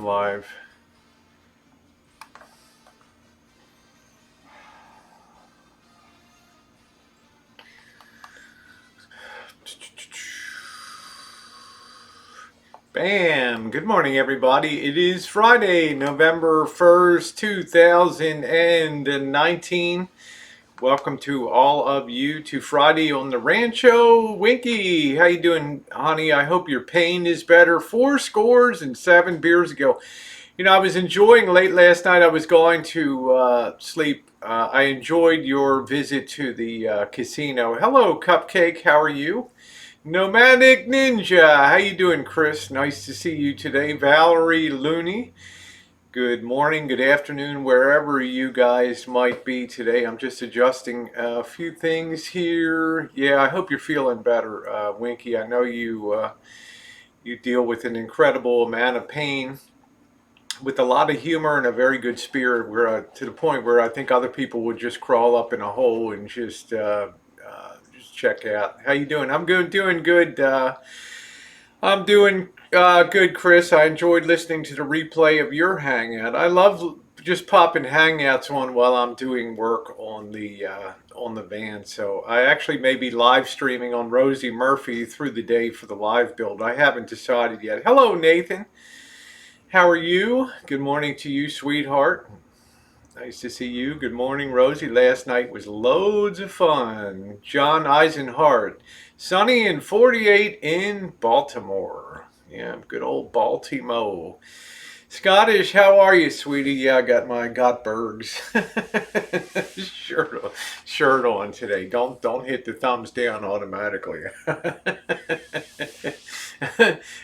I'm live. Bam! Good morning, everybody. It is Friday, November 1st, 2019. Welcome to all of you to Friday on the Rancho. Winky, how you doing, honey? I hope your pain is better. 4 scores and 7 beers ago. You know, I was enjoying late last night. I was going to sleep. I enjoyed your visit to the casino. Hello, Cupcake. How are you? Nomadic Ninja. How you doing, Chris? Nice to see you today. Valerie Looney. Good morning, good afternoon, wherever you guys might be today. I'm just adjusting a few things here. Yeah, I hope you're feeling better, Winky. I know you deal with an incredible amount of pain with a lot of humor and a very good spirit, where to the point where I think other people would just crawl up in a hole and just check out. How you doing? I'm good, doing good. I'm doing good, Chris. I enjoyed listening to the replay of your hangout. I love just popping hangouts on while I'm doing work on the van. So I actually may be live streaming on Rosie Murphy through the day for the live build. I haven't decided yet. Hello, Nathan. How are you? Good morning to you, sweetheart. Nice to see you. Good morning, Rosie. Last night was loads of fun. John Eisenhart. Sunny and 48 in Baltimore. Yeah, good old Baltimore. Scottish, how are you, sweetie? Yeah, I got my Gottberg's shirt on today. Don't hit the thumbs down automatically.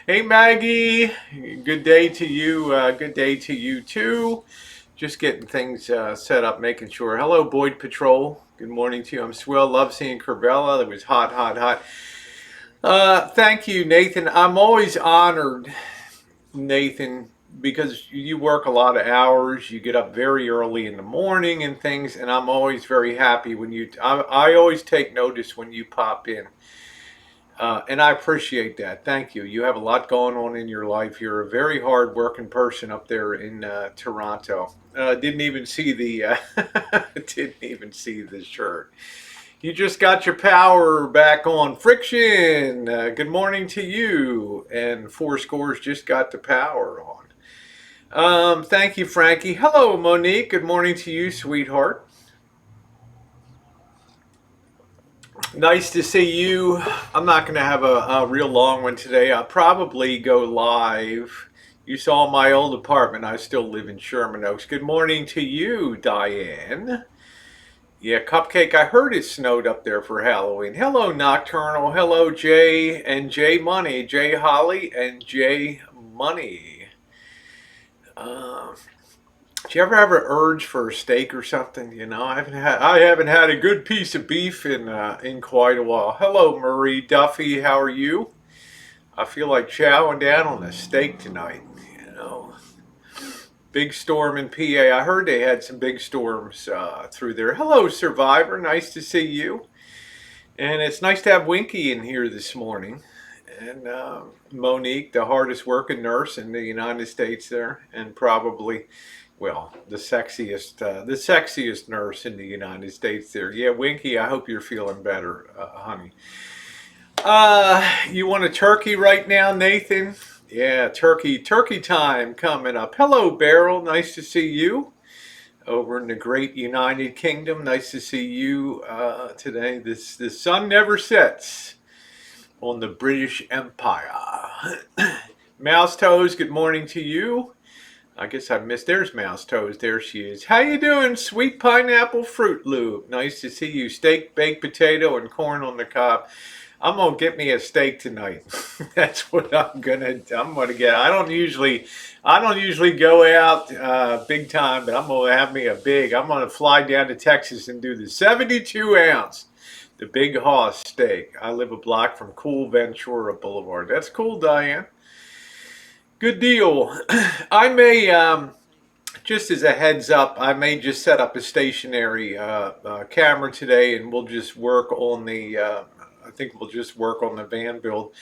Hey, Maggie. Good day to you. Good day to you too. Just getting things set up, making sure. Hello, Boyd Patrol. Good morning to you. I'm swell. Love seeing Curvella. It was hot, hot, hot. Thank you, Nathan. I'm always honored, Nathan, because you work a lot of hours. You get up very early in the morning and things, and I'm always very happy when I always take notice when you pop in. And I appreciate that. Thank you. You have a lot going on in your life. You're a very hard-working person up there in Toronto. Didn't even see the didn't even see the shirt. You just got your power back on. Friction. Good morning to you. And 4 scores just got the power on. Thank you, Frankie. Hello, Monique. Good morning to you, sweetheart. Nice to see you. I'm not going to have a real long one today. I'll probably go live. You saw my old apartment. I still live in Sherman Oaks. Good morning to you, Diane. Yeah, Cupcake, I heard it snowed up there for Halloween. Hello, Nocturnal. Hello, Jay and Jay Money. Jay Holly and Jay Money. Do you ever have an urge for a steak or something? You know, I haven't had a good piece of beef in quite a while. Hello, Marie Duffy. How are you? I feel like chowing down on a steak tonight. You know, big storm in PA. I heard they had some big storms through there. Hello, Survivor. Nice to see you. And it's nice to have Winky in here this morning. And Monique, the hardest working nurse in the United States there, and probably, well, the sexiest nurse in the United States there. Yeah, Winky, I hope you're feeling better, honey. You want a turkey right now, Nathan? Yeah, turkey time coming up. Hello, Beryl. Nice to see you over in the great United Kingdom. Nice to see you today. The sun never sets on the British Empire. Mouse Toes, good morning to you. I guess I missed. There's Mouse Toes. There she is. How you doing, Sweet Pineapple Fruit Loop? Nice to see you. Steak, baked potato, and corn on the cob. I'm gonna get me a steak tonight. That's what I'm gonna get. I don't usually go out big time, but I'm gonna have me a big. I'm gonna fly down to Texas and do the 72 ounce. The Big Hoss steak. I live a block from Cool Ventura Boulevard. That's cool, Diane. Good deal. I may, just as a heads up, I may just set up a stationary camera today, and we'll just work on the, I think we'll just work on the van build.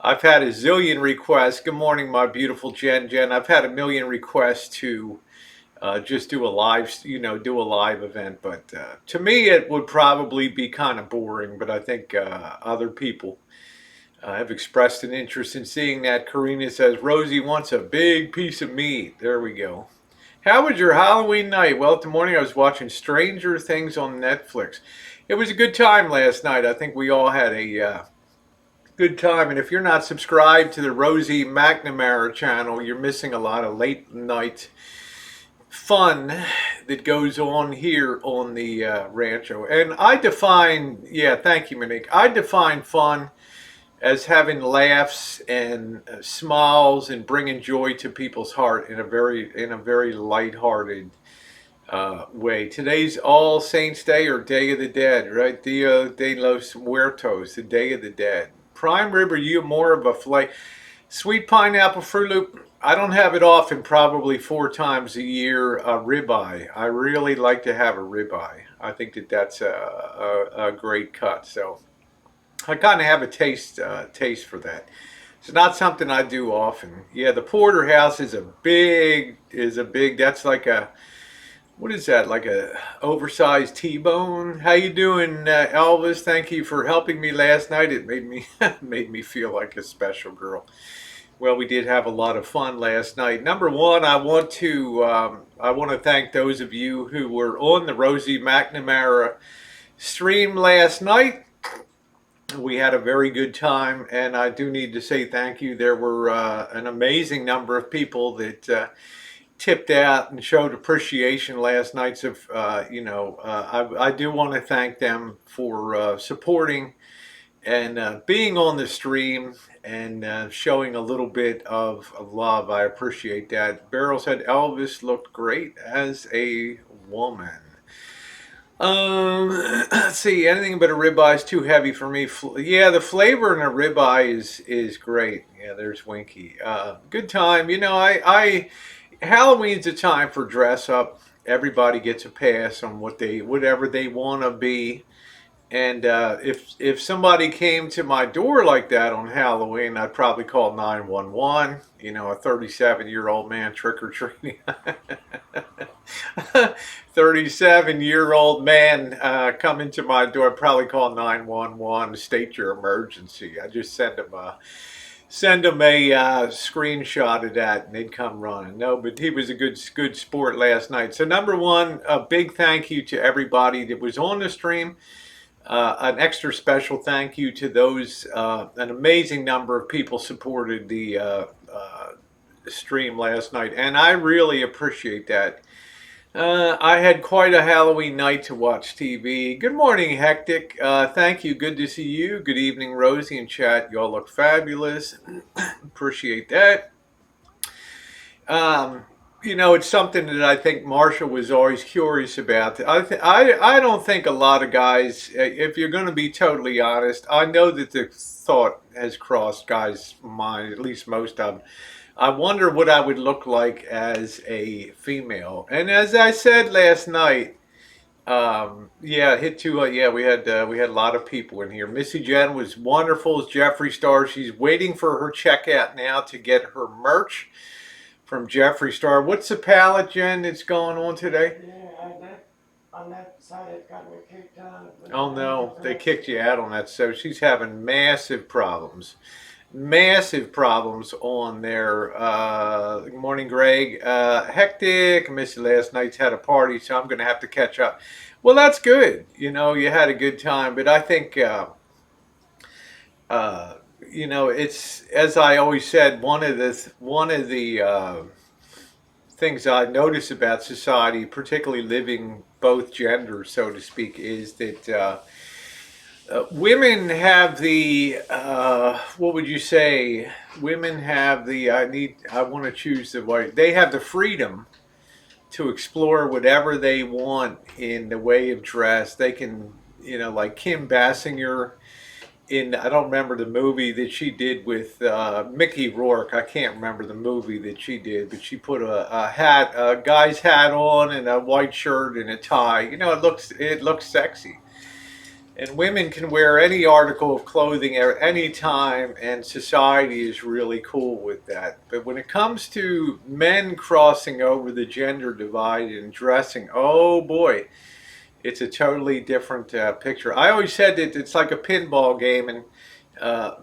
I've had a zillion requests. Good morning, my beautiful Jen. Jen, I've had a million requests to just do a live, do a live event. But to me, it would probably be kind of boring. But I think other people have expressed an interest in seeing that. Karina says Rosie wants a big piece of meat. There we go. How was your Halloween night? Well, this morning I was watching Stranger Things on Netflix. It was a good time last night. I think we all had a good time. And if you're not subscribed to the Rosie McNamara channel, you're missing a lot of late night fun that goes on here on the Rancho. And I define, yeah, thank you, Monique. I define fun as having laughs and smiles and bringing joy to people's heart in a very lighthearted way. Today's All Saints Day or Day of the Dead, right? Dia de los Muertos, the Day of the Dead. Prime rib, are you more of a filet? Sweet pineapple Fruit Loop. I don't have it often, probably 4 times a year. Ribeye. I really like to have a ribeye. I think that that's a great cut. So I kind of have a taste for that. It's not something I do often. Yeah, the porterhouse is a big. That's like a, what is that? Like a oversized T-bone? How you doing, Elvis? Thank you for helping me last night. It made me made me feel like a special girl. Well, we did have a lot of fun last night. Number one, I want to thank those of you who were on the Rosie McNamara stream last night. We had a very good time, and I do need to say thank you. There were an amazing number of people that tipped out and showed appreciation last night. So, I do want to thank them for supporting and being on the stream and showing a little bit of love. I appreciate that. Beryl said Elvis looked great as a woman. Let's see. Anything but a ribeye is too heavy for me. Yeah, the flavor in a ribeye is great. Yeah, there's Winky. Good time. I Halloween's a time for dress up. Everybody gets a pass on whatever they want to be. And if somebody came to my door like that on Halloween, I'd probably call 911. A 37-year-old man trick or treating. 37-year-old man coming to my door, I'd probably call 911, state your emergency. I just send them a screenshot of that, and they'd come running. No, but he was a good sport last night. So number one, a big thank you to everybody that was on the stream. An extra special thank you to those, an amazing number of people supported the stream last night, and I really appreciate that. I had quite a Halloween night to watch TV. Good morning, Hectic. Thank you. Good to see you. Good evening, Rosie and chat. Y'all look fabulous. Appreciate that. It's something that I think Marshall was always curious about. I don't think a lot of guys, if you're going to be totally honest, I know that the thought has crossed guys' mind, at least most of them. I wonder what I would look like as a female. And as I said last night, hit two. We had a lot of people in here. Missy Jen was wonderful as Jeffree Star. She's waiting for her checkout now to get her merch from Jeffree Star. What's the pallet, Jen, that's going on today? Yeah, on that side it got me kicked out. Oh no, they kicked you out on that. So she's having massive problems. Massive problems on there. Good morning, Greg. Hectic. I missed you last night's had a party, so I'm going to have to catch up. Well, that's good. You had a good time, but I think, it's, as I always said, one of the things I notice about society, particularly living both genders, so to speak, is that women have the, what would you say? Women have the, I want to choose the word, they have the freedom to explore whatever they want in the way of dress. They can, like Kim Basinger I don't remember the movie that she did with Mickey Rourke. I can't remember the movie that she did, but she put a guy's hat on and a white shirt and a tie. It looks sexy. And women can wear any article of clothing at any time, and society is really cool with that. But when it comes to men crossing over the gender divide and dressing, oh boy, it's a totally different picture. I always said that it's like a pinball game, and uh,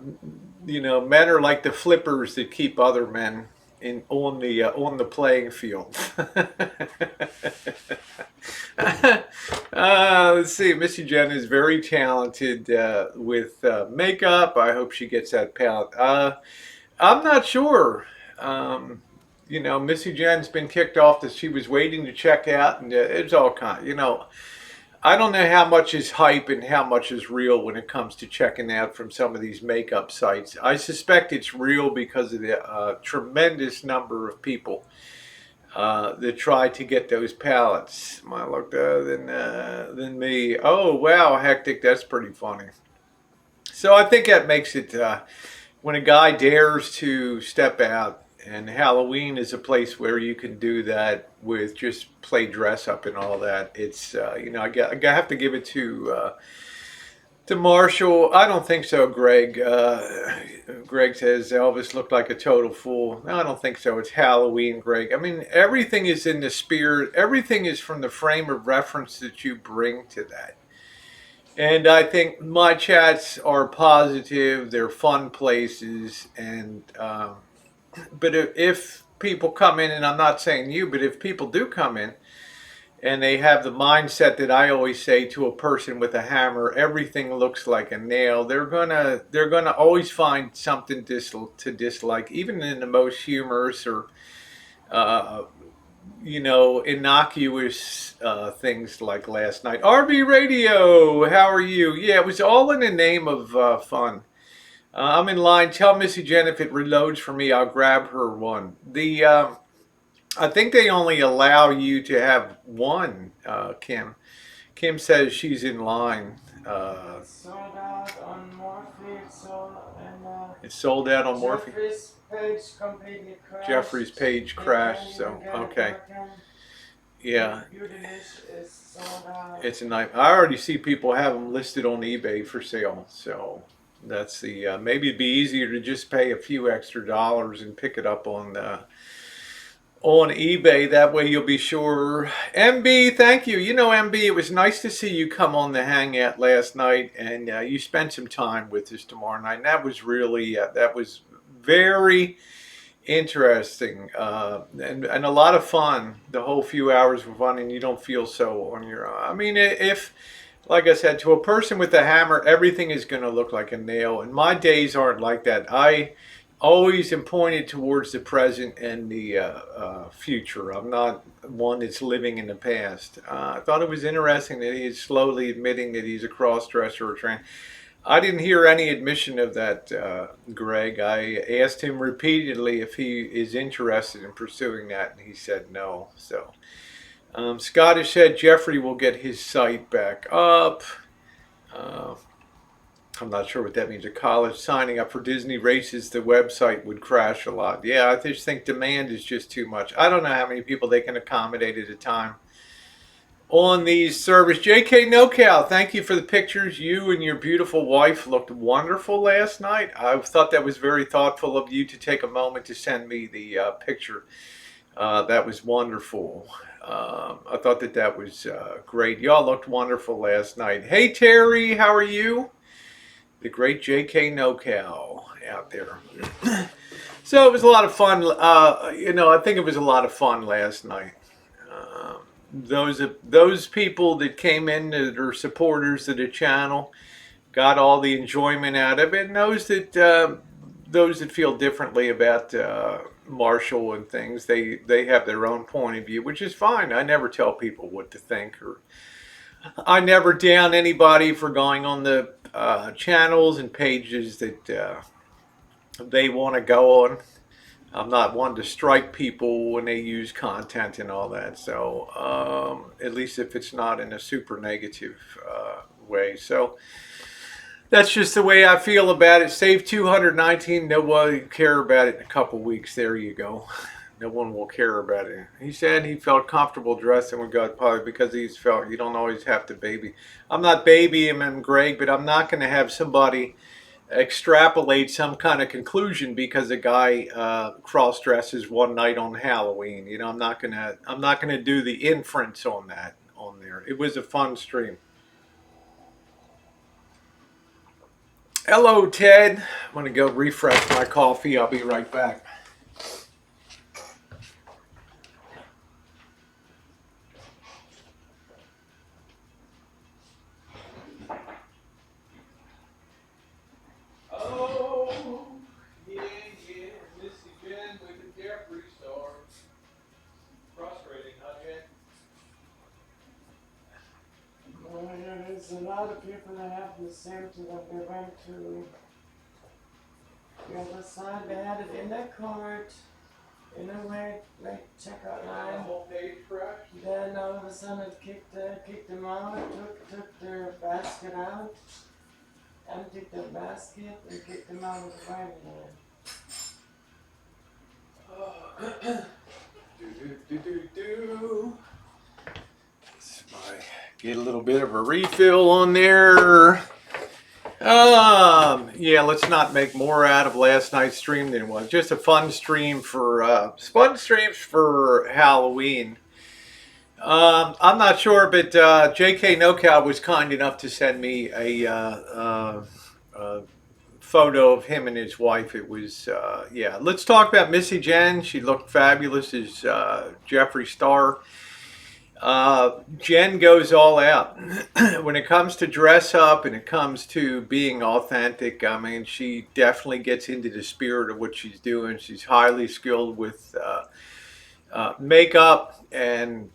men are like the flippers that keep other men in on the playing field. Let's see. Missy Jen is very talented with makeup. I hope she gets that palette. I'm not sure. Um, Missy Jen's been kicked off that she was waiting to check out, and it's all kind. I don't know how much is hype and how much is real when it comes to checking out from some of these makeup sites. I suspect it's real because of the tremendous number of people that try to get those palettes. My look than me. Oh wow, hectic. That's pretty funny. So I think that makes it when a guy dares to step out, and Halloween is a place where you can do that with just play dress up and all that. It's I have to give it to Marshall. I don't think so, Greg. Greg says Elvis looked like a total fool. No, I don't think so. It's Halloween, Greg. I mean, everything is in the spirit. Everything is from the frame of reference that you bring to that. And I think my chats are positive. They're fun places, and but if people come in, and I'm not saying you, but if people do come in and they have the mindset that I always say to a person with a hammer, everything looks like a nail. They're gonna always find something to dislike, even in the most humorous or uh, innocuous things like last night. RV Radio, how are you? Yeah, it was all in the name of fun. I'm in line. Tell Missy Jen if it reloads for me, I'll grab her one. I think they only allow you to have one, Kim. Kim says she's in line. It's sold out on Morphe. It's sold out on Morphe. Jeffrey's page completely Jeffrey's crashed. page They can't crashed, even so get it okay. working. Yeah, Beautylish is sold out. it's a night. I already see people have them listed on eBay for sale, so that's the maybe it'd be easier to just pay a few extra dollars and pick it up on eBay. That way you'll be sure. MB, thank you. MB, it was nice to see you come on the Hangout last night, and you spent some time with us tomorrow night. And that was very interesting and a lot of fun. The whole few hours were fun, and you don't feel so on your own. I mean, if like I said, to a person with a hammer, everything is going to look like a nail. And my days aren't like that. I always am pointed towards the present and the future. I'm not one that's living in the past. I thought it was interesting that he is slowly admitting that he's a cross-dresser or trans. I didn't hear any admission of that, Greg. I asked him repeatedly if he is interested in pursuing that, and he said no. So, Scottish said Jeffrey will get his site back up. Uh, I'm not sure what that means. A college signing up for Disney races, the website would crash a lot. Yeah, I just think demand is just too much. I don't know how many people they can accommodate at a time on these servers. JK NoCal, thank you for the pictures. You and your beautiful wife looked wonderful last night. I thought that was very thoughtful of you to take a moment to send me the picture. That was wonderful. I thought that was great. Y'all looked wonderful last night. Hey Terry, how are you? The great JK NoCal out there. So it was a lot of fun. I think it was a lot of fun last night. Those people that came in that are supporters of the channel got all the enjoyment out of it, and those that feel differently about Marshall and things, they have their own point of view, which is fine. I never tell people what to think, or I never down anybody for going on the channels and pages that they want to go on. I'm not one to strike people when they use content and all that. So at least if it's not in a super negative way. So that's just the way I feel about it. Save 219. Nobody care about it in a couple weeks. There you go. No one will care about it. He said he felt comfortable dressing with God probably because he's felt you don't always have to baby. I'm not babying him, Greg, but I'm not going to have somebody extrapolate some kind of conclusion because a guy cross dresses one night on Halloween. You know, I'm not gonna do the inference on that on there. It was a fun stream. Hello, Ted. I'm gonna go refresh my coffee. I'll be right back. Oh, yeah, yeah, Missy Jen with the Jeffree Star. Frustrating, huh, Jen? Well, there's a lot of people that have the same to them. They went to the other side. They had it in their cart, in a late checkout The line. whole page crashed. Then all of a sudden it kicked them out, took their basket out, emptied their basket, and kicked them out of the waiting line. Do. Get a little bit of a refill on there. Yeah, let's not make more out of last night's stream than it was. Just a fun stream for fun streams for Halloween. I'm not sure, but J.K. NoCal was kind enough to send me a photo of him and his wife. It was yeah. Let's talk about Missy Jen. She looked fabulous as Jeffree Star. Jen goes all out when it comes to dress up and it comes to being authentic. I mean, she definitely gets into the spirit of what she's doing. She's highly skilled with makeup. And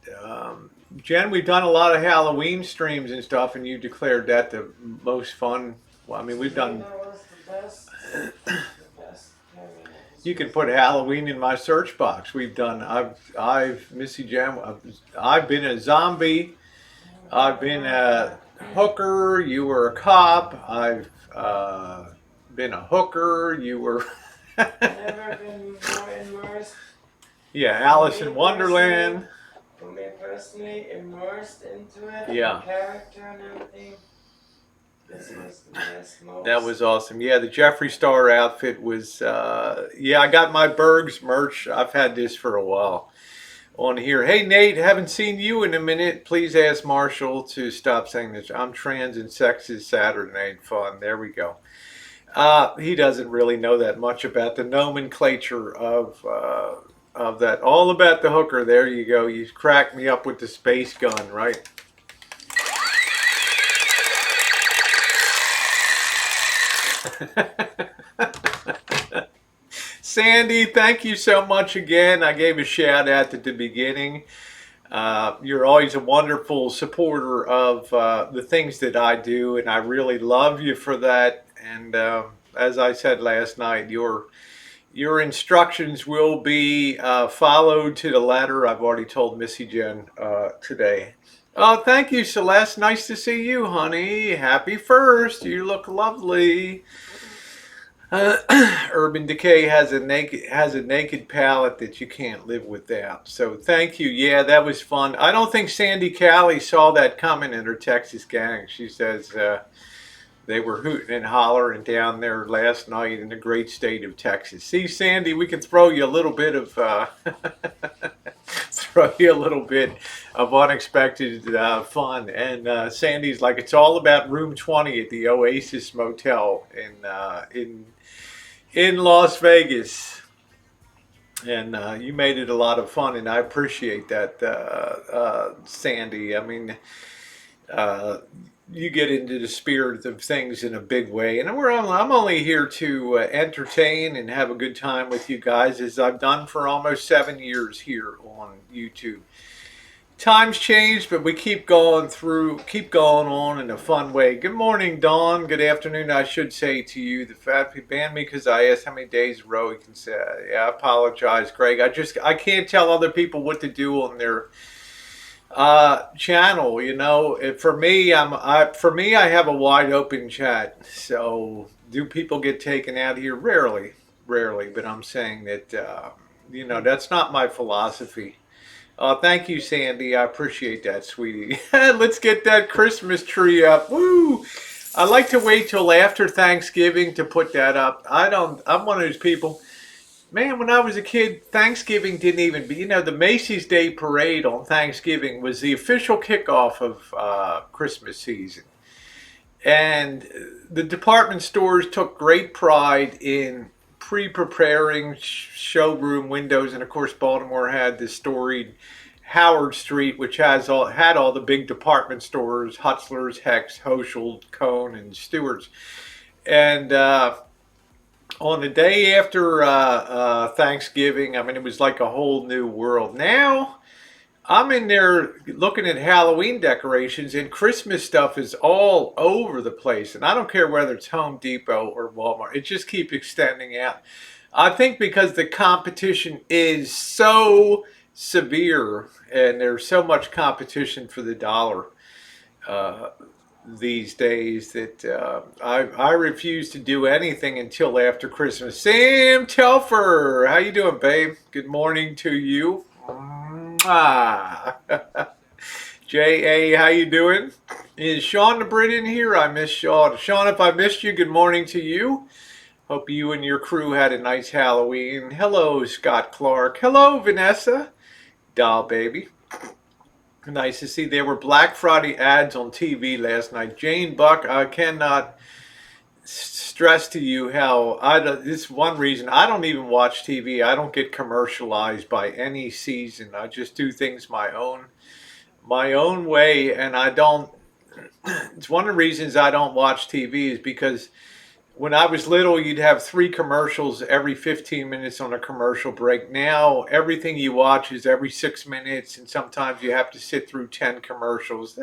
Jen, we've done a lot of Halloween streams and stuff, and you declared that the most fun. Well, I mean, we've done. That was the best. The best. You can put Halloween in my search box. We've done. I've Missy Jen. I've been a zombie. I've been a hooker. You were a cop. I've been a hooker. You were. Never been more immersed. Yeah, Alice in Wonderland. For me personally, immersed into it, Yeah. the character and everything. This was the best most. That was awesome. Yeah, the Jeffree Star outfit was. Yeah, I got my Bergs merch. I've had this for a while on here. Hey, Nate, haven't seen you in a minute. Please ask Marshall to stop saying this. I'm trans and sex is Saturday Night Fun. There we go. He doesn't really know that much about the nomenclature of that. All about the hooker. There you go. You cracked me up with the space gun, right? Sandy, thank you so much again. I gave a shout out at the beginning. You're always a wonderful supporter of the things that I do, and I really love you for that. And as I said last night, your instructions will be followed to the letter. I've already told Missy Jen today. Oh, thank you, Celeste. Nice to see you, honey. Happy first. You look lovely. Urban Decay has a naked palette that you can't live without. So thank you. Yeah, that was fun. I don't think Sandy Callie saw that coming in her Texas gang. She says they were hooting and hollering down there last night in the great state of Texas. See, Sandy, we can throw you a little bit of unexpected fun. And Sandy's like, it's all about room 20 at the Oasis Motel in Las Vegas. And you made it a lot of fun, and I appreciate that, Sandy. I mean, you get into the spirit of things in a big way, and I'm only here to entertain and have a good time with you guys, as I've done for almost 7 years here on YouTube. Times change, but we keep going on in a fun way. Good morning, Dawn. Good afternoon, I should say to you. The fat people banned me because I asked how many days in a row he can say. Yeah, I apologize, Greg. I can't tell other people what to do on their channel. You know, for me, I have a wide open chat. So, do people get taken out here? Rarely, but I'm saying that That's not my philosophy. Thank you, Sandy. I appreciate that, sweetie. Let's get that Christmas tree up. Woo! I like to wait till after Thanksgiving to put that up. I don't. I'm one of those people. Man, when I was a kid, Thanksgiving didn't even be. The Macy's Day Parade on Thanksgiving was the official kickoff of Christmas season. And the department stores took great pride in pre-preparing showroom windows, and of course, Baltimore had the storied Howard Street, which had all the big department stores: Hutzler's, Hex, Hochschild, Cone, and Stewart's. And on the day after Thanksgiving, I mean, it was like a whole new world. Now I'm in there looking at Halloween decorations, and Christmas stuff is all over the place. And I don't care whether it's Home Depot or Walmart, it just keeps extending out. I think because the competition is so severe and there's so much competition for the dollar uh, these days that I refuse to do anything until after Christmas. Sam Telfer, how you doing, babe? Good morning to you. Mwah. J.A., how you doing? Is Sean the Brit in here? I miss Sean. Sean, if I missed you, good morning to you. Hope you and your crew had a nice Halloween. Hello, Scott Clark. Hello, Vanessa. Doll baby. Nice to see there were Black Friday ads on TV last night. Jane Buck, I cannot stress to you how this is one reason I don't even watch TV. I don't get commercialized by any season. I just do things my own way, and I don't. It's one of the reasons I don't watch TV is because when I was little, you'd have three commercials every 15 minutes on a commercial break. Now, everything you watch is every 6 minutes, and sometimes you have to sit through 10 commercials.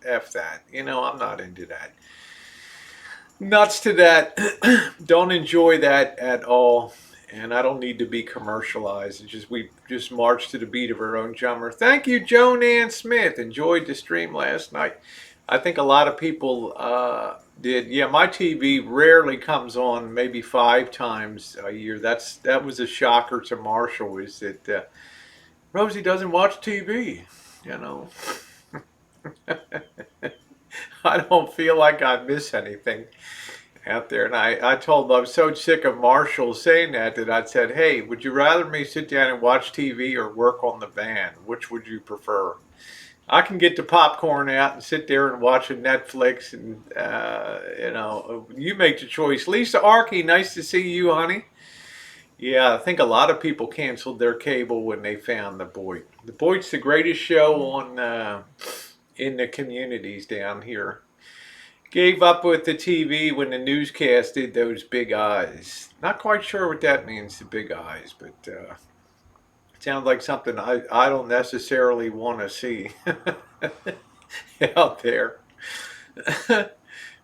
F that. I'm not into that. Nuts to that. Don't enjoy that at all. And I don't need to be commercialized. It's just we just march to the beat of our own drummer. Thank you, Joan Ann Smith. Enjoyed the stream last night. I think a lot of people did. Yeah, my TV rarely comes on, maybe 5 times a year. That was a shocker to Marshall. Is that Rosie doesn't watch TV? You know, I don't feel like I miss anything out there. And I told them I was so sick of Marshall saying that I said, hey, would you rather me sit down and watch TV or work on the van? Which would you prefer? I can get the popcorn out and sit there and watch a Netflix, and you make the choice. Lisa Arkey, nice to see you, honey. Yeah, I think a lot of people canceled their cable when they found the Boyd. The Boyd's the greatest show on in the communities down here. Gave up with the TV when the newscast did those big eyes. Not quite sure what that means, the big eyes, but it sounds like something I don't necessarily want to see out there.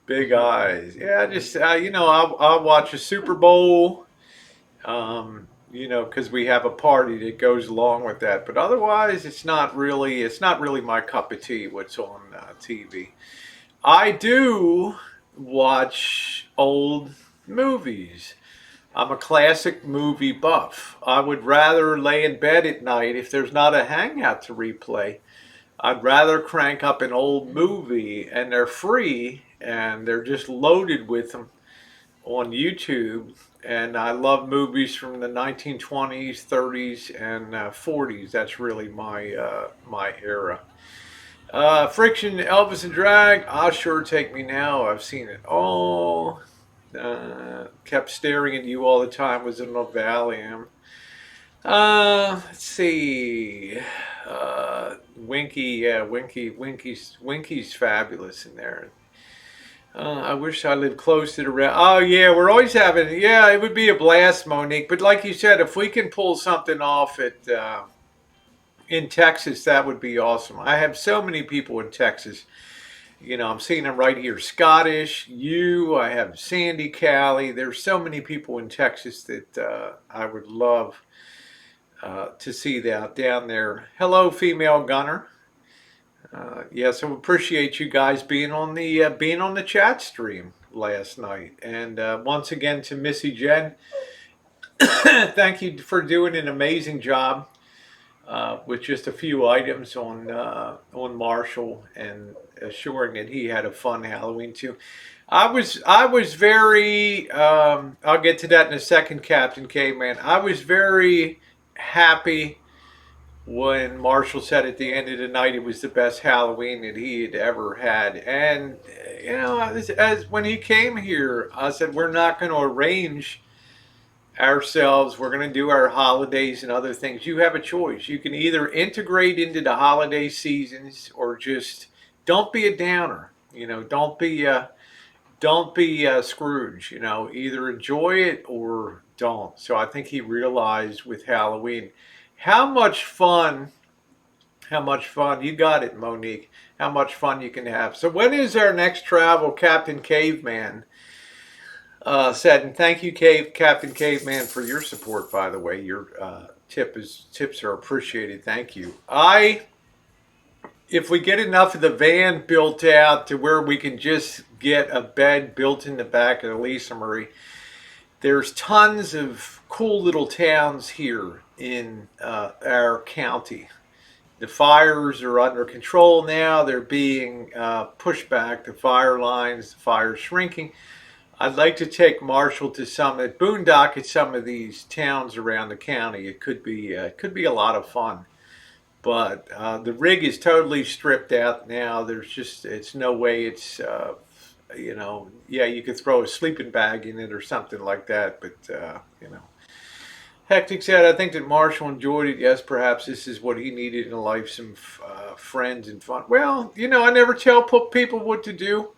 Big eyes. Yeah, just I'll watch a Super Bowl. Because we have a party that goes along with that. But otherwise, it's not really my cup of tea. What's on TV? I do watch old movies. I'm a classic movie buff. I would rather lay in bed at night if there's not a hangout to replay. I'd rather crank up an old movie, and they're free and they're just loaded with them on YouTube. And I love movies from the 1920s, 30s, and 40s. That's really my era. Friction, Elvis and Drag. Ah, sure, take me now. I've seen it all. Kept staring at you all the time. Was in the Valium. Let's see. Winky, yeah, Winky's fabulous in there. I wish I lived close to the Oh yeah, we're always having. Yeah, it would be a blast, Monique. But like you said, if we can pull something off at in Texas, that would be awesome. I have so many people in Texas. I'm seeing them right here. Scottish, you. I have Sandy, Callie. There's so many people in Texas that I would love to see that down there. Hello, female gunner. Yes, I appreciate you guys being on the chat stream last night. And once again to Missy Jen, Thank you for doing an amazing job with just a few items on Marshall and assuring that he had a fun Halloween too. I was very I'll get to that in a second, Captain Caveman. I was very happy when Marshall said at the end of the night it was the best Halloween that he had ever had. And as when he came here, I said we're not going to arrange ourselves. We're going to do our holidays and other things. You have a choice. You can either integrate into the holiday seasons or just don't be a downer. Don't be Scrooge. Either enjoy it or don't. So I think he realized with Halloween how much fun, how much fun you got it, Monique. How much fun you can have. So when is our next travel, Captain Caveman? Said, and thank you, Captain Caveman, for your support. By the way, your tips are appreciated. Thank you. If we get enough of the van built out to where we can just get a bed built in the back of the Lisa Marie, there's tons of cool little towns here in our county. The fires are under control now. They're being pushed back. The fire lines, the fire's shrinking. I'd like to take Marshall to boondock at some of these towns around the county. It could be a lot of fun, but the rig is totally stripped out now. It's no way. Yeah, you could throw a sleeping bag in it or something like that, but Hectic said, I think that Marshall enjoyed it. Yes, perhaps this is what he needed in life, some friends and fun. Well, I never tell people what to do.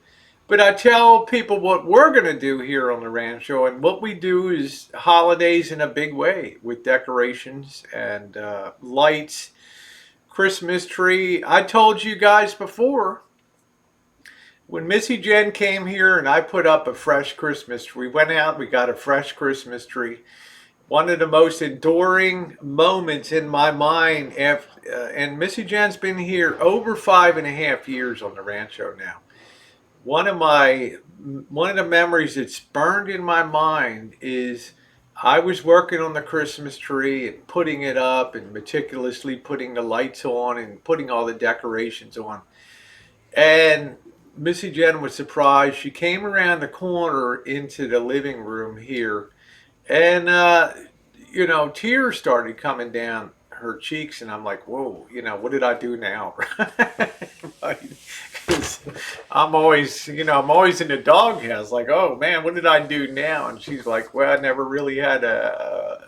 But I tell people what we're going to do here on the Rancho, and what we do is holidays in a big way with decorations and lights, Christmas tree. I told you guys before when Missy Jen came here and I put up a fresh Christmas tree. We went out, we got a fresh Christmas tree. One of the most enduring moments in my mind, and Missy Jen's been here over 5.5 years on the Rancho now. One of the memories that's burned in my mind is I was working on the Christmas tree and putting it up and meticulously putting the lights on and putting all the decorations on. And Missy Jen was surprised. She came around the corner into the living room here, and tears started coming down her cheeks, and I'm like, whoa, what did I do now? Right? 'Cause I'm always in the doghouse, like, oh man, what did I do now? And she's like, well, I never really had a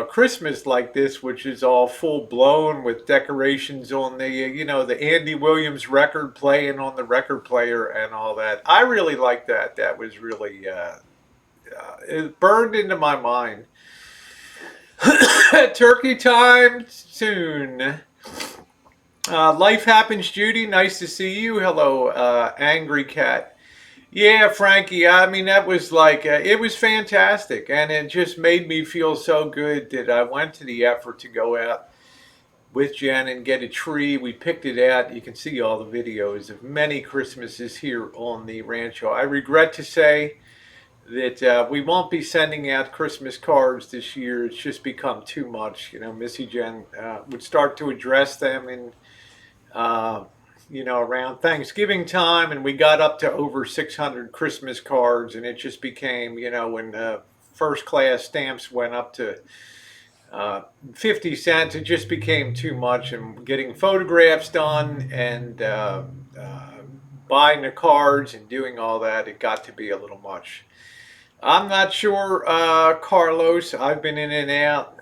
Christmas like this, which is all full blown with decorations on the Andy Williams record playing on the record player and all that. I really like that. That was really it burned into my mind. Turkey time soon. Life happens, Judy. Nice to see you. Hello, Angry Cat. Yeah, Frankie. I mean, that was it was fantastic, and it just made me feel so good that I went to the effort to go out with Jen and get a tree. We picked it out. You can see all the videos of many Christmases here on the Rancho. I regret to say that we won't be sending out Christmas cards this year. It's just become too much. Missy Jen would start to address them uh, around Thanksgiving time, and we got up to over 600 Christmas cards, and it just became, when first class stamps went up to 50 cents, it just became too much, and getting photographs done and buying the cards and doing all that, it got to be a little much. I'm not sure, Carlos. I've been in and out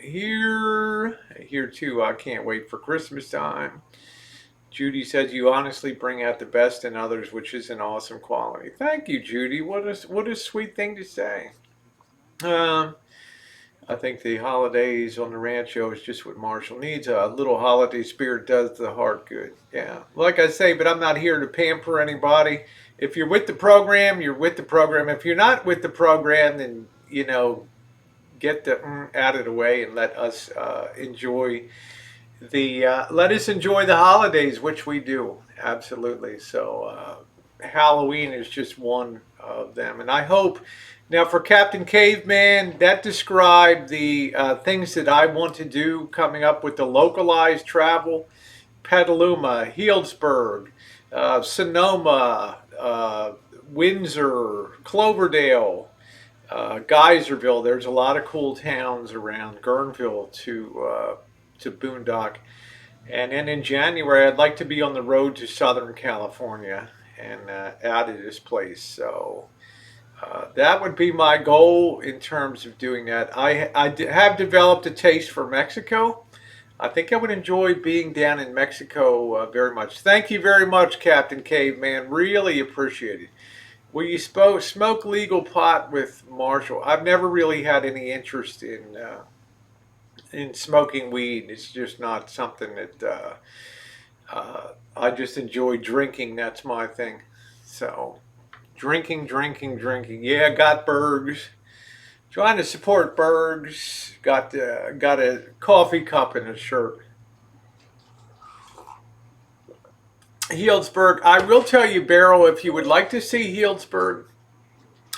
here too. I can't wait for Christmas time. Judy says you honestly bring out the best in others, which is an awesome quality. Thank you, Judy. What a sweet thing to say. Um, I think the holidays on the Rancho is just what Marshall needs. A little holiday spirit does the heart good. Yeah, like I say, but I'm not here to pamper anybody. If you're with the program, you're with the program. If you're not with the program, then get the out of the way and let us enjoy the holidays, which we do absolutely. So Halloween is just one of them, and I hope Now, for Captain Caveman, that described the things that I want to do coming up with the localized travel. Petaluma, Healdsburg, Sonoma, Windsor, Cloverdale, Geyserville. There's a lot of cool towns around Guerneville to boondock. And then in January, I'd like to be on the road to Southern California and out of this place. So that would be my goal in terms of doing that. Have developed a taste for Mexico. I think I would enjoy being down in Mexico very much. Thank you very much, Captain Caveman. Really appreciate it. Will you smoke legal pot with Marshall? I've never really had any interest in smoking weed. It's just not something that I just enjoy drinking. That's my thing. So drinking, drinking, drinking. Yeah, got Bergs. Trying to support Bergs. Got a coffee cup and a shirt. Healdsburg. I will tell you, Beryl, if you would like to see Healdsburg,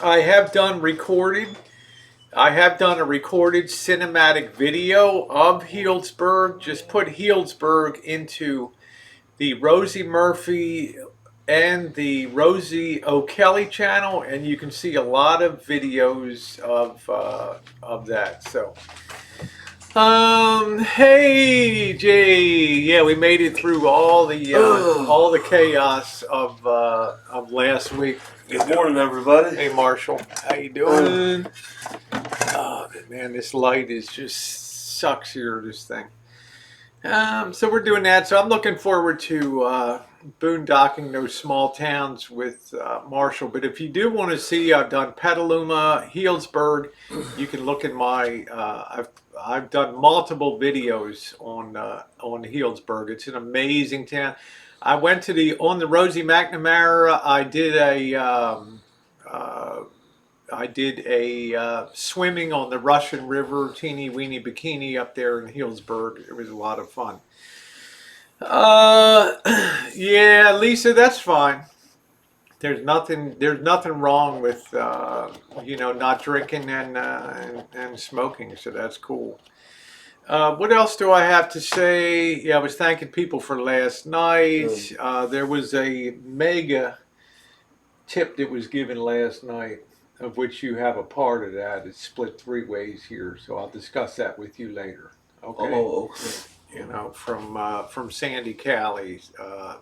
I have done recorded. I have done a recorded cinematic video of Healdsburg. Just put Healdsburg into the Rosie Murphy and the Rosie O'Kelly channel, and you can see a lot of videos of that. So, hey Jay, yeah, we made it through all the chaos of last week. Good morning, everybody. Hey Marshall, how you doing? Oh man, this light is just sucks here. This thing. So we're doing that. So I'm looking forward to boondocking those small towns with Marshall. But if you do want to see, I've done Petaluma, Healdsburg. You can look at my. I've done multiple videos on Healdsburg. It's an amazing town. I went to on the Rosie McNamara. I did a swimming on the Russian River, teeny weeny bikini up there in Healdsburg. It was a lot of fun. Yeah, Lisa, that's fine. There's nothing wrong with not drinking and smoking. So that's cool. What else do I have to say? Yeah, I was thanking people for last night. There was a mega tip that was given last night, of which you have a part of that. It's split three ways here, so I'll discuss that with you later. Okay. Oh, okay. You know, from Sandy Callie.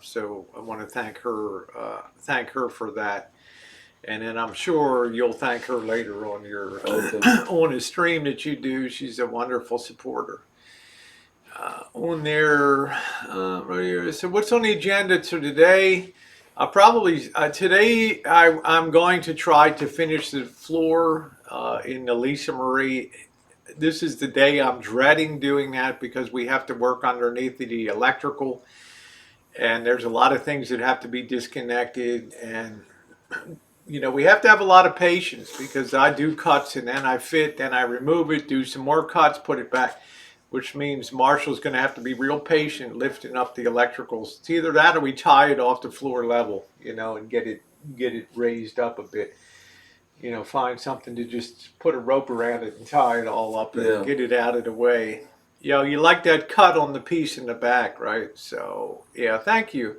So I want to thank her for that. And then I'm sure you'll thank her later on your on a stream that you do. She's a wonderful supporter. On there, right here. So what's on the agenda to today? Today I'm going to try to finish the floor in the Lisa Marie. This is the day I'm dreading doing that because we have to work underneath the electrical, and there's a lot of things that have to be disconnected, and we have to have a lot of patience because I do cuts and then I fit, then I remove it, do some more cuts, put it back, which means Marshall's going to have to be real patient lifting up the electricals. It's either that or we tie it off the floor level, and get it raised up a bit. Find something to just put a rope around it and tie it all up and get it out of the way. You like that cut on the piece in the back, right? So, yeah, thank you.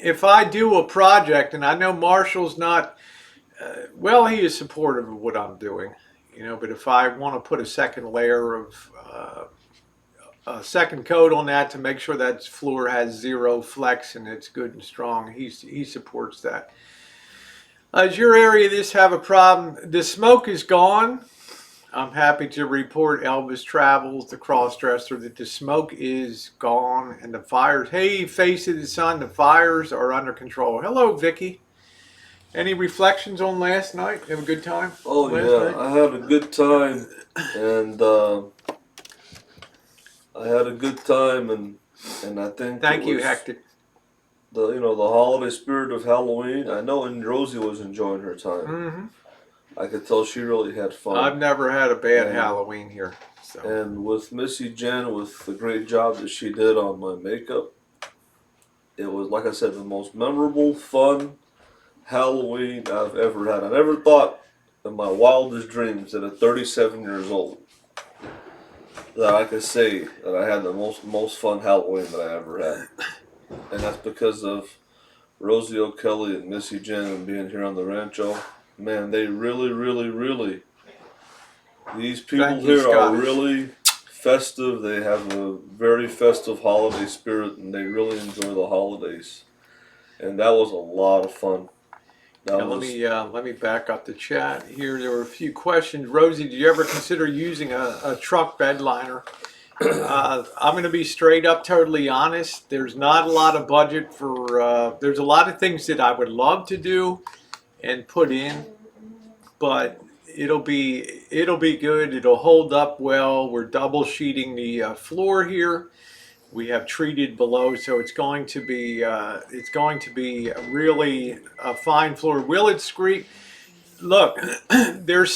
If I do a project, and I know Marshall's not, he is supportive of what I'm doing, but if I want to put a second layer of a second coat on that to make sure that floor has zero flex and it's good and strong, he supports that. Does your area this have a problem? The smoke is gone. I'm happy to report Elvis Travels, the cross-dresser, that the smoke is gone and the fires. Hey, face of the sun, the fires are under control. Hello, Vicky. Any reflections on last night? Have a good time? Oh yeah, night? I had a good time, and I think. Thank you, Hector. The holiday spirit of Halloween. I know, and Rosie was enjoying her time. Mm-hmm. I could tell she really had fun. I've never had a bad Halloween here. So. And with Missy Jen, with the great job that she did on my makeup, it was, like I said, the most memorable, fun Halloween I've ever had. I never thought in my wildest dreams that at 37 years old that I could say that I had the most fun Halloween that I ever had, and that's because of Rosie O'Kelly and Missy Jen and being here on the Rancho. Man, they really, really, really. These people Thank you, here are Scottish. really festive. They have a very festive holiday spirit, and they really enjoy the holidays. And that was a lot of fun. That Now was let me back up the chat here. There were a few questions. Rosie, did you ever consider using a truck bed liner? I'm going to be straight up, totally honest. There's not a lot of budget for. There's a lot of things that I would love to do and put in, but it'll be good. It'll hold up well. We're double sheeting the floor here. We have treated below, so it's going to be really a fine floor. Will it screed? Look, there's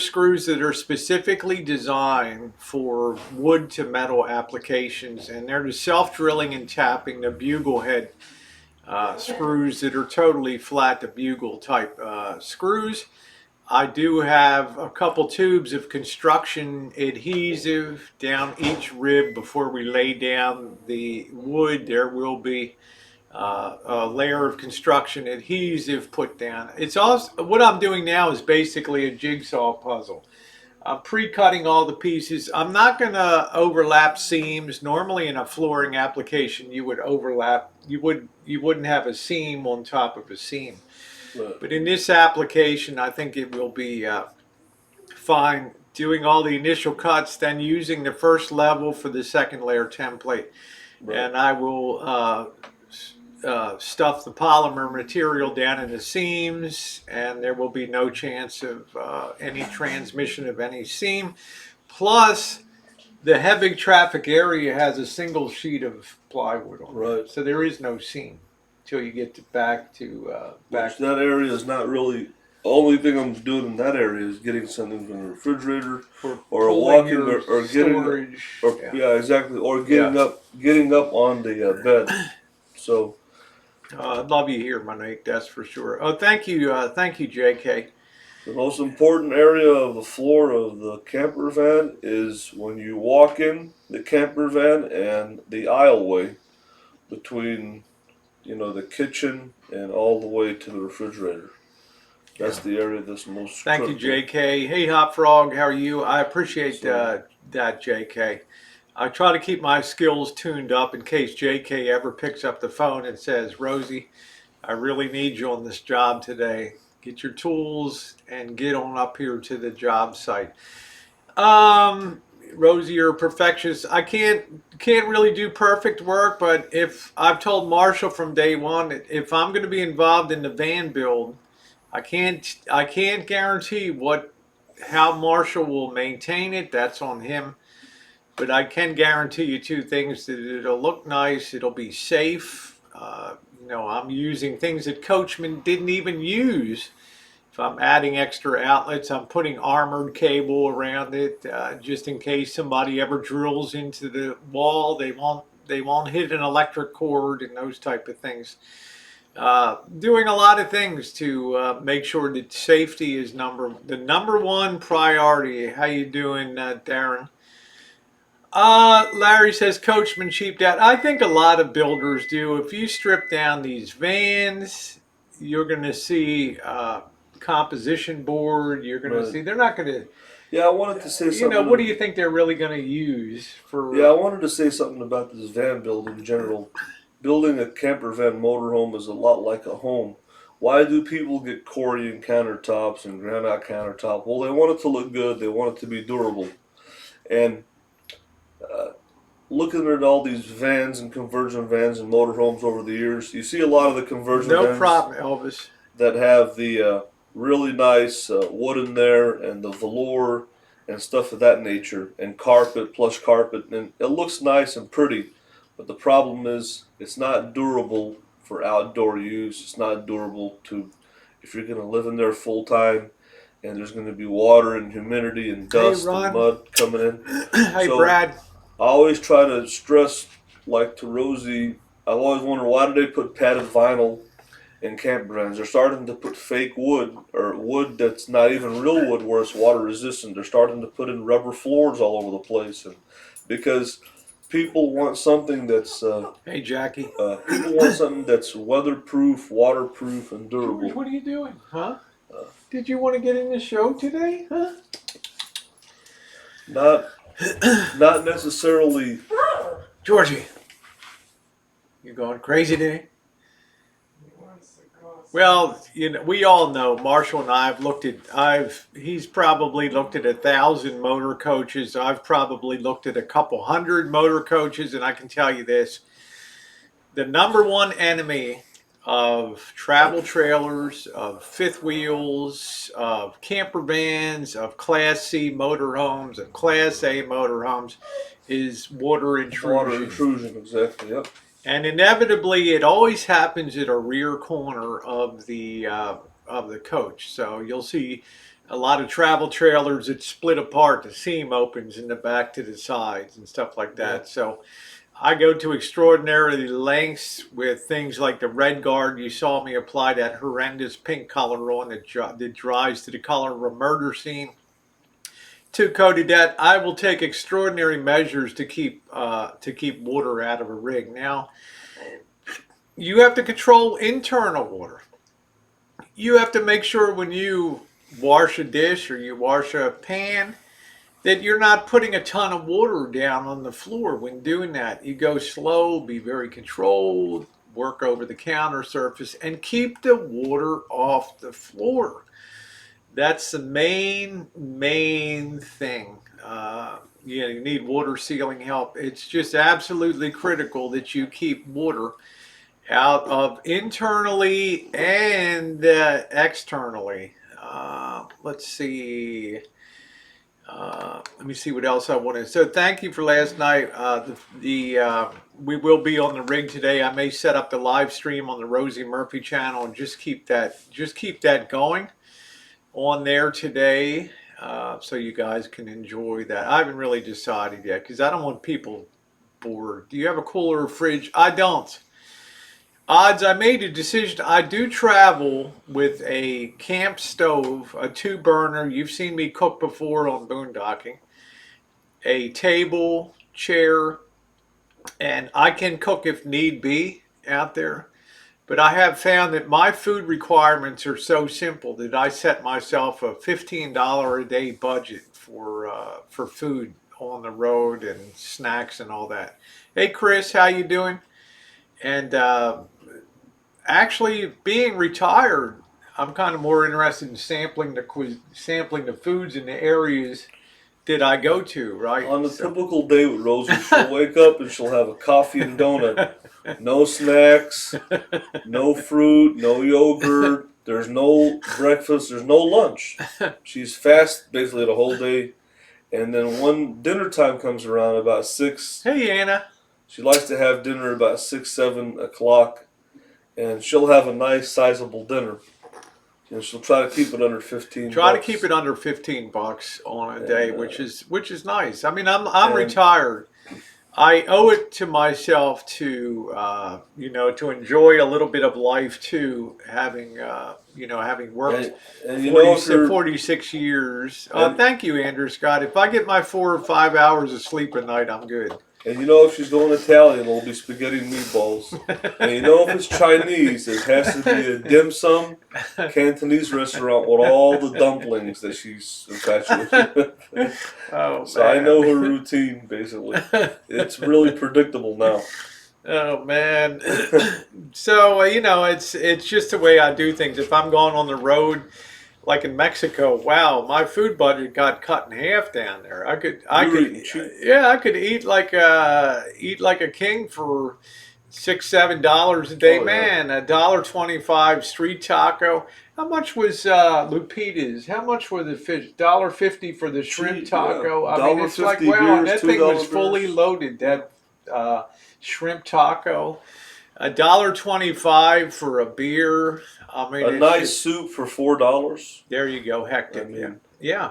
screws that are specifically designed for wood to metal applications, and they're the self-drilling and tapping, the bugle head screws that are totally flat, the bugle type screws. I do have a couple tubes of construction adhesive down each rib before we lay down the wood. There will be a layer of construction adhesive put down. It's also what I'm doing now is basically a jigsaw puzzle. I'm pre-cutting all the pieces. I'm not going to overlap seams. Normally in a flooring application you would overlap. You wouldn't have a seam on top of a seam. But in this application, I think it will be fine doing all the initial cuts, then using the first level for the second layer template. right. And I will stuff the polymer material down in the seams, and there will be no chance of any transmission of any seam. Plus, the heavy traffic area has a single sheet of plywood on it, Right. so there is no seam till you get back to Which that area is not really. The only thing I'm doing in that area is getting something from the refrigerator, for or pulling walking, your or getting, storage. or yeah, exactly, or getting Yeah. up on the bed. So I love you here, Monique. That's for sure. Oh, thank you, J.K. the most important area of the floor of the camper van is when you walk in the camper van and the aisleway between, the kitchen and all the way to the refrigerator. That's the area that's most Thank you, critical. J.K. Hey, Hot Frog, how are you? I appreciate So, that, J.K. I try to keep my skills tuned up in case J.K. ever picks up the phone and says, Rosie, I really need you on this job today. Get your tools and get on up here to the job site. Rosie, you're a perfectionist. I can't really do perfect work, but if I've told Marshall from day one, if I'm going to be involved in the van build, I can't guarantee what how Marshall will maintain it. That's on him. But I can guarantee you two things: that it'll look nice, it'll be safe. I'm using things that Coachman didn't even use. If I'm adding extra outlets, I'm putting armored cable around it, just in case somebody ever drills into the wall. They won't hit an electric cord and those type of things. Doing a lot of things to make sure that safety is the number one priority. How you doing, Darren? Larry says Coachman cheaped out. I think a lot of builders do. If you strip down these vans, you're going to see composition board. You're going to right. see they're not going to. Yeah, I wanted to say something. What do you think they're really going to use Yeah, I for? wanted to say something about this van build in general. Building a camper van motorhome is a lot like a home. Why do people get Corian countertops and granite countertop? Well, they want it to look good. They want it to be durable. And uh, looking at all these vans and conversion vans and motorhomes over the years, you see a lot of the conversion No vans problem, Elvis. that have the really nice wood in there and the velour and stuff of that nature and carpet, plush carpet, and it looks nice and pretty. But the problem is it's not durable for outdoor use. It's not durable to if you're going to live in there full time and there's going to be water and humidity and Hey, dust and Ron. mud coming in. Hey, So Brad. I always try to stress, like to Rosie, I've always wondered why do they put padded vinyl in campgrounds. They're starting to put fake wood or wood that's not even real wood where it's water resistant. They're starting to put in rubber floors all over the place, and because people want something that's Hey, Jackie. people want something that's weatherproof, waterproof, and George, durable. what are you doing? Huh? Did you want to get in the show today? Huh? Not not necessarily. Georgie, you going crazy today? He wants to go Well, outside. you know, we all know Marshall and I have looked at. He's probably looked at 1,000 motor coaches. I've probably looked at a couple hundred motor coaches, and I can tell you this: the number one enemy of travel trailers, of fifth wheels, of camper vans, of Class C motorhomes, of Class A motorhomes is water Water intrusion. intrusion, exactly. Yep. And inevitably, it always happens at a rear corner of the coach. So you'll see a lot of travel trailers that split apart. The seam opens in the back to the sides and stuff like Yeah. that. So I go to extraordinary lengths with things like the Red Guard. You saw me apply that horrendous pink color on that dries to the color of a murder scene. To coated that, I will take extraordinary measures to keep water out of a rig. Now, you have to control internal water. You have to make sure when you wash a dish or you wash a pan that you're not putting a ton of water down on the floor when doing that. You go slow, be very controlled, work over the counter surface, and keep the water off the floor. That's the main thing. You need water sealing help. It's just absolutely critical that you keep water out of internally and externally. Let's see. Let me see what else I wanted. So thank you for last night. We will be on the rig today. I may set up the live stream on the Rosie Murphy channel and just keep that going on there today, so you guys can enjoy that. I haven't really decided yet because I don't want people bored. Do you have a cooler or fridge? I don't. Odds, I made a decision. I do travel with a camp stove, a two burner. You've seen me cook before on boondocking. A table, chair, and I can cook if need be out there. But I have found that my food requirements are so simple that I set myself a $15 a day budget for food on the road and snacks and all that. Hey Chris, how you doing? And actually, being retired, I'm kind of more interested in sampling the foods in the areas that I go to. Right. On a So. typical day with Rosie, she'll wake up and she'll have a coffee and donut. No snacks, no fruit, no yogurt. There's no breakfast. There's no lunch. She's fast basically the whole day. And then when dinner time comes around about 6, Hey Anna. she likes to have dinner about 6, 7 o'clock. And she'll have a nice sizable dinner. And she'll try to keep it under 15 Try to bucks. keep it under $15 on a And, day, which is nice. I mean, I'm and retired. I owe it to myself to to enjoy a little bit of life too, having worked and you know if you're 46 years. and, Thank you, Andrew Scott. If I get my 4 or 5 hours of sleep a night, I'm good. and you know if she's going Italian, it'll be spaghetti and meatballs. And you know if it's Chinese, it has to be a dim sum Cantonese restaurant with all the dumplings that she's infatuated with. Oh So I man. know her routine basically. It's really predictable now. Oh man. So it's just the way I do things. If I'm going on the road, like in Mexico, wow, my food budget got cut in half down there. You're eating cheap. Yeah, I could eat like a king for $6, $7 a day. Oh, yeah. Man, $1.25 street taco. How much was Lupita's? How much were the fish? $1.50 for the shrimp Cheap, taco. yeah. I mean, it's like $1.50 wow, and beers, that thing was $2 fully beers. loaded. That shrimp taco. $1.25 for a beer. I mean, A it's nice just, soup for $4. there you go, hectic. I mean, Yeah.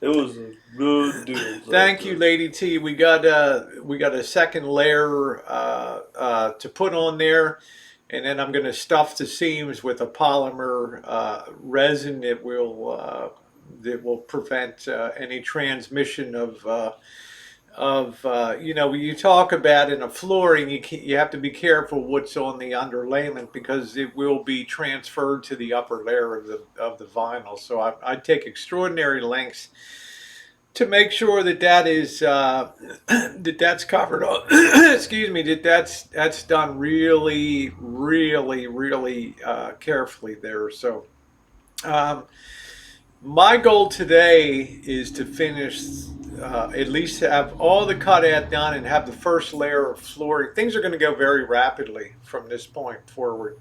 it was a good deal. Thank you, Lady T. We got a second layer to put on there, and then I'm going to stuff the seams with a polymer resin that will prevent any transmission of you know, when you talk about in a flooring, you have to be careful what's on the underlayment because it will be transferred to the upper layer of the vinyl. So I take extraordinary lengths to make sure that that is that that's covered up. Excuse me, that's done really carefully there. So um, my goal today is to finish, at least have all the cutout done and have the first layer of flooring. Things are going to go very rapidly from this point forward,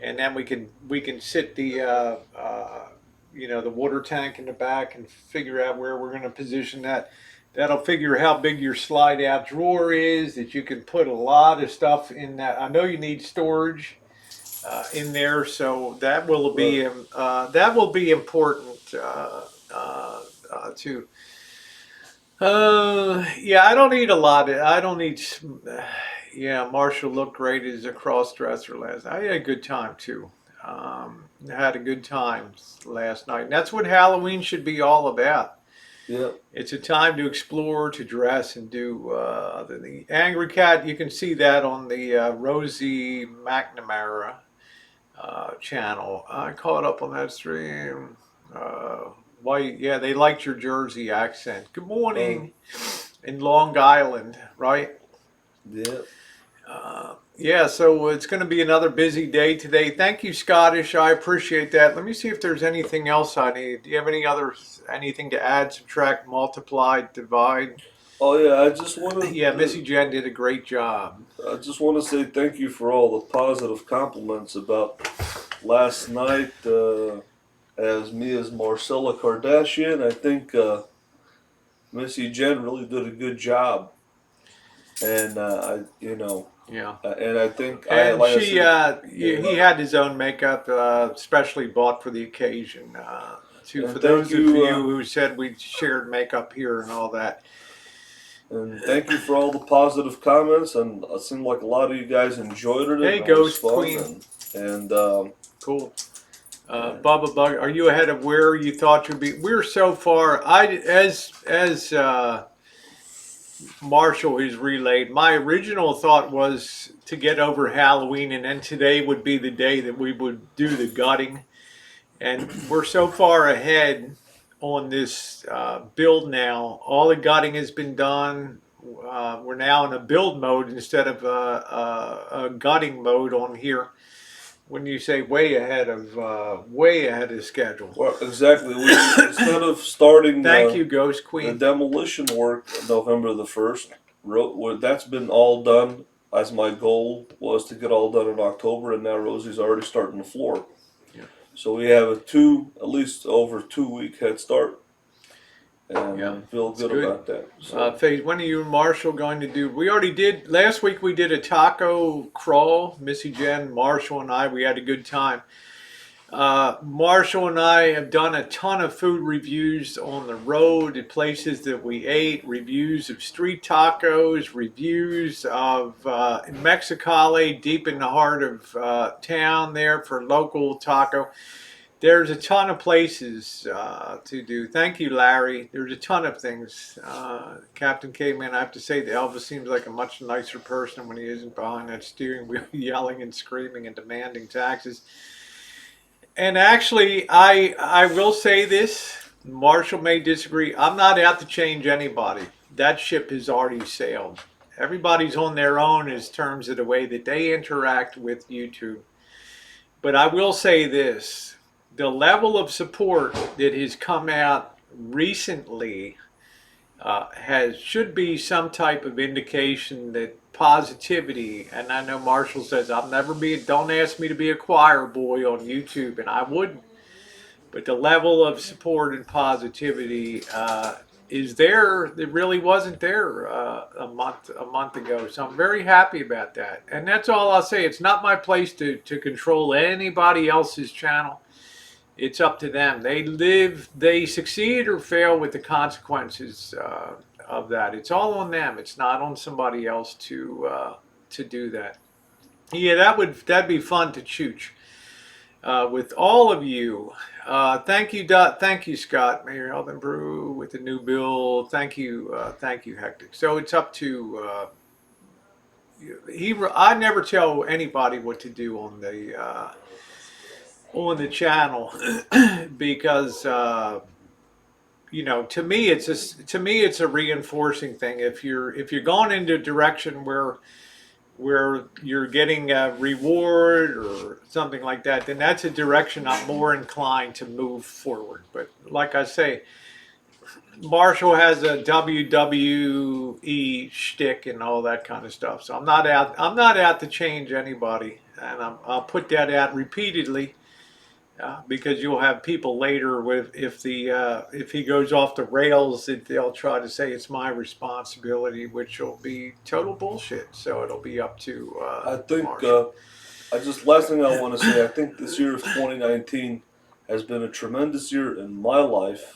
and then we can sit the you know, the water tank in the back and figure out where we're going to position that. That'll figure how big your slide out drawer is. That you can put a lot of stuff in that. I know you need storage in there, so Right. that will be important too. Yeah, I don't need a lot. I don't need. Yeah, Marshall looked great as a cross dresser last night. I had a good time too. Had a good time last night. And that's what Halloween should be all about. Yeah. It's a time to explore, to dress, and do the Angry Cat. You can see that on the Rosie McNamara channel. I caught up on that stream. Why? Yeah, they liked your Jersey accent. Good Uh, morning in Long Island, right? yeah. Yeah, so it's going to be another busy day today. Thank you, Scottish. I appreciate that. Let me see if there's anything else I need. Do you have anything to add, subtract, multiply, divide? Oh yeah. I just want Yeah, to. Missy Jen did a great job. I just want to say thank you for all the positive compliments about last night. As me as Marcella Kardashian, I think Missy Jen really did a good job, and Yeah. and I think And like I said, yeah. he had his own makeup, specially bought for the occasion. Too, for And thank those of you, you who said we shared makeup here and all that. and thank you for all the positive comments. And it seemed like a lot of you guys enjoyed it, and Hey, it was Ghost fun. Queen, And cool. and Bubba Bug, are you ahead of where you thought you'd be? We're so far. I as Marshall has relayed. My original thought was to get over Halloween, and then today would be the day that we would do the gutting. And we're so far ahead on this build now. All the gutting has been done. We're now in a build mode instead of a gutting mode on here. When you say way ahead of schedule. well, exactly, we instead of starting Thank you, Ghost the Queen. demolition work November the 1st, that's been all done. As my goal was to get all done in October, and now Rosie's already starting the floor. Yeah, So we have at least over 2 week head start, and yeah, I feel it's good good. about that. So Phase, when are you and Marshall going to do? We already did last week. We did a taco crawl. Missy Jen, Marshall, and I. We had a good time. Marshall and I have done a ton of food reviews on the road at places that we ate, reviews of street tacos, reviews of Mexicali deep in the heart of town there for local taco. There's a ton of places to do. Thank you, Larry. There's a ton of things. Captain Caveman, I have to say that Elvis seems like a much nicer person when he isn't behind that steering wheel yelling and screaming and demanding taxes. And actually, I will say this. Marshall may disagree. I'm not out to change anybody. That ship has already sailed. Everybody's on their own in terms of the way that they interact with YouTube. But I will say this: the level of support that has come out recently has should be some type of indication that positivity. And I know Marshall says I'll never be. Don't ask me to be a choir boy on YouTube, and I wouldn't. But the level of support and positivity is there that really wasn't there a month ago. So I'm very happy about that. And that's all I'll say. It's not my place to control anybody else's channel. It's up to them. They succeed or fail with the consequences of that. It's all on them. It's not on somebody else to do that. Yeah, that'd be fun to chooch with all of you. Thank you, thank you, Scott, Mayor Elvin Brew with the new bill. Thank you, Hectic. So it's up to he. I never tell anybody what to do on the channel because to me it's a reinforcing thing. If you're going into a direction where you're getting a reward or something like that, then that's a direction I'm more inclined to move forward. But like I say, Marshall has a WWE shtick and all that kind of stuff. So I'm not out. I'm not out to change anybody, and I'll put that out repeatedly because you'll have people later with if he goes off the rails, they'll try to say it's my responsibility, which will be total bullshit. So it'll be up to I think Marshall. I just last thing I want to say. I think this year of 2019 has been a tremendous year in my life.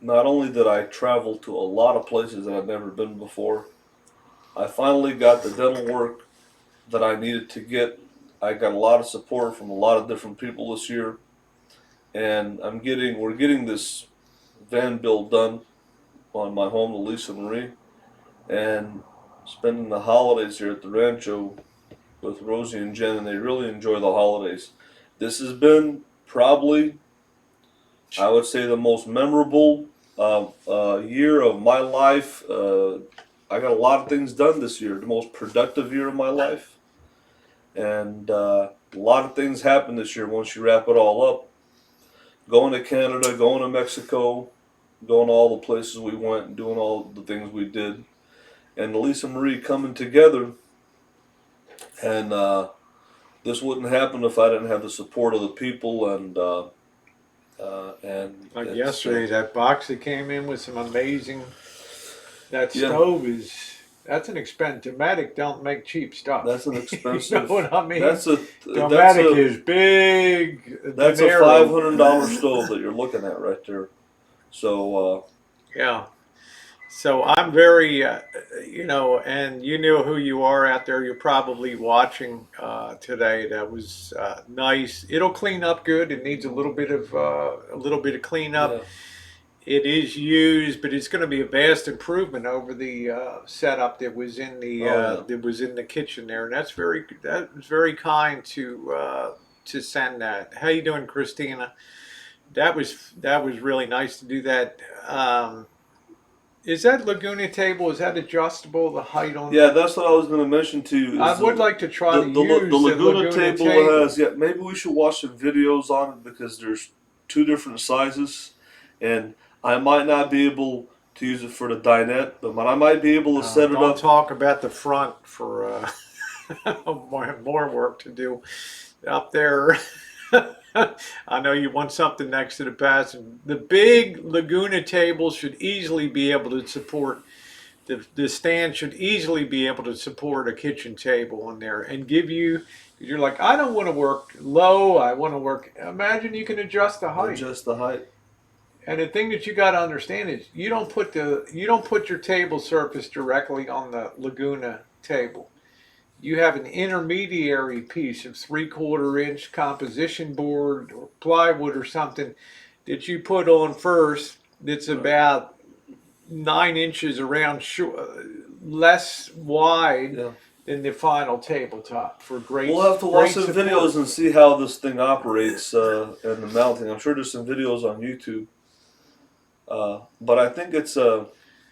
Not only did I travel to a lot of places that I've never been before, I finally got the dental work that I needed to get. I got a lot of support from a lot of different people this year, and we're getting this van build done on my home, the Lisa Marie, and spending the holidays here at the Rancho with Rosie and Jen, and they really enjoy the holidays. This has been probably, I would say, the most memorable year of my life. I got a lot of things done this year, the most productive year of my life, and a lot of things happened this year once you wrap it all up. Going to Canada, going to Mexico, going to all the places we went, and doing all the things we did, and Lisa Marie coming together, and this wouldn't happen if I didn't have the support of the people and Like it's yesterday, that box that came in with some amazing. That yeah, stove is that's an expense. Dometic don't make cheap that's stuff. an You know expensive. what I mean? That's a that's Dometic a is big that's a $500 dinero. stove that you're looking at right there. So Yeah. So I'm very, and you know who you are out there. You're probably watching today. That was nice. It'll clean up good. It needs a little bit of cleanup. yeah, It is used, but it's going to be a vast improvement over the setup oh yeah, that was in the kitchen there, and that was very kind to send that. How you doing, Christina? That was really nice to do that. Is that Laguna table? Is that adjustable? The height on yeah. that? That's what I was going to mention to you. I Is would like to try to the use the Laguna Laguna table table. has, yeah. Maybe we should watch some videos on it because there's two different sizes, and I might not be able to use it for the dinette, but I might be able to set it Don't up. talk about the front for more work to do up there. I know you want something next to the passenger. The big Laguna table should easily be able to support the stand should easily be able to support a kitchen table on there and give you. You're like, I don't want to work low. I want to work. Imagine you can adjust the height. Adjust the height. And the thing that you got to understand is you don't put your table surface directly on the Laguna table. You have an intermediary piece of 3/4 inch composition board or plywood or something that you put on first. That's Right. about 9 inches around, less wide Yeah. than the final tabletop for We'll have to watch great some support. videos and see how this thing operates and the mounting. I'm sure there's some videos on YouTube. But I think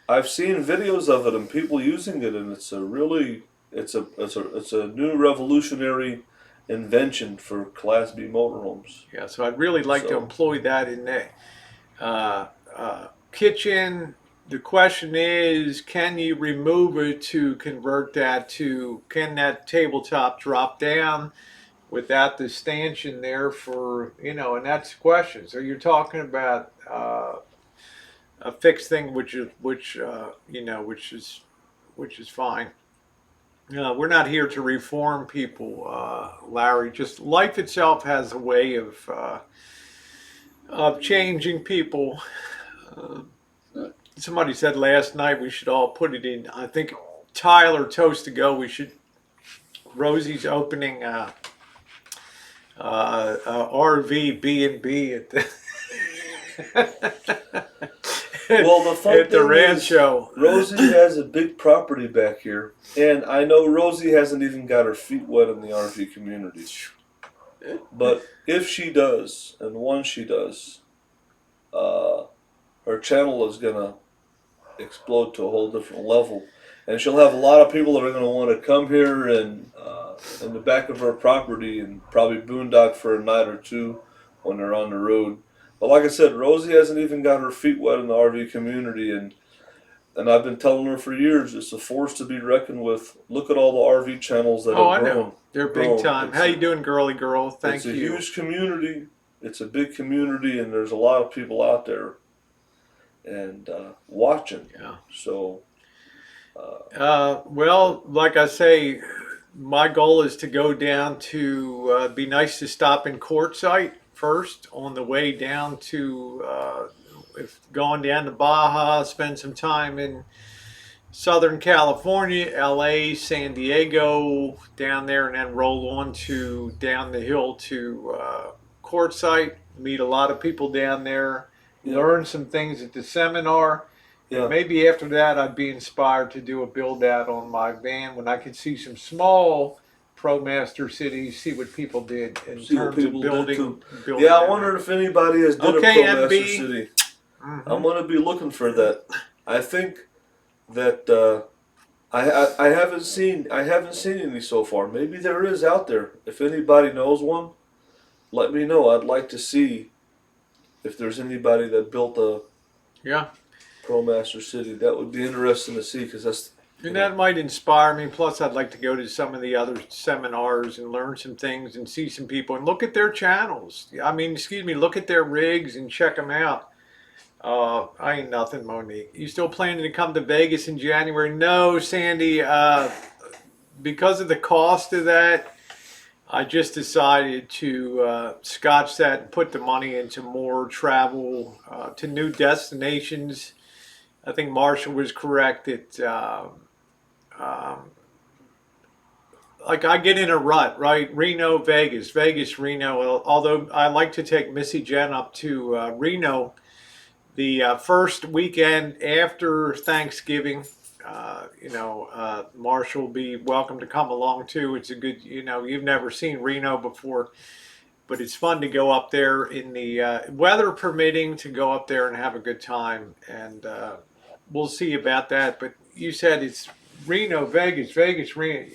I've seen videos of it and people using it, and it's a really, it's a new revolutionary invention for Class B motorhomes. Yeah, so I'd really like to So employ that in the kitchen. The question is, can you remove it to convert that to, can that tabletop drop down without the stanchion there for, and that's the question. So you're talking about a fixed thing, which is fine. We're not here to reform people, Larry. Just life itself has a way of changing people. Uh, Somebody said last night we should all put it in. I think Tyler Toast to go. We should Rosie's opening RV B&B at the Well, the fun at the thing is, rancho. Rosie has a big property back here, and I know Rosie hasn't even got her feet wet in the RV community. But if she does, and once she does, uh, her channel is gonna explode to a whole different level, and she'll have a lot of people that are gonna want to come here and in the back of her property and probably boondock for a night or two when they're on the road. But like I said, Rosie hasn't even got her feet wet in the RV community, and I've been telling her for years it's a force to be reckoned with. Look at all the RV channels that Oh, have I grown. know. They're big time. How It's you doing, girly girl? Thank a you. huge community. It's a big community, and there's a lot of people out there and watching. Yeah. So, Well, like I say, my goal is to go down to. Be nice to stop in Quartzsite first on the way down to. If going down to Baja, spend some time in Southern California, LA, San Diego, down there, and then roll on to down the hill to Quartzsite, meet a lot of people down there, yeah, learn some things at the seminar. And yeah. maybe after that, I'd be inspired to do a build out on my van when I could see some small ProMaster cities, see what people did in See what terms of people did building. too. building Yeah, I that wonder out. if anybody has did a Okay, ProMaster MB. City. Hmm. I'm gonna be looking for that. I think that I haven't seen any so far. Maybe there is out there. If anybody knows one, let me know. I'd like to see if there's anybody that built a Yeah. ProMaster City. That would be interesting to see because that's you And know that might inspire me. Plus, I'd like to go to some of the other seminars and learn some things and see some people and look at their channels. I mean, excuse me, look at their rigs and check them out. I ain't nothing, Monique. You still planning to come to Vegas in January? No, Sandy. Because of the cost of that, I just decided to scotch that and put the money into more travel to new destinations. I think Marshall was correct that. Um, like I get in a rut, right? Reno, Vegas, Vegas, Reno. Although I like to take Missy Jen up to Reno the first weekend after Thanksgiving. Marshall will be welcome to come along too. It's a good, you've never seen Reno before, but it's fun to go up there in the weather permitting to go up there and have a good time. And we'll see about that. But you said it's Reno, Vegas, Vegas, Reno.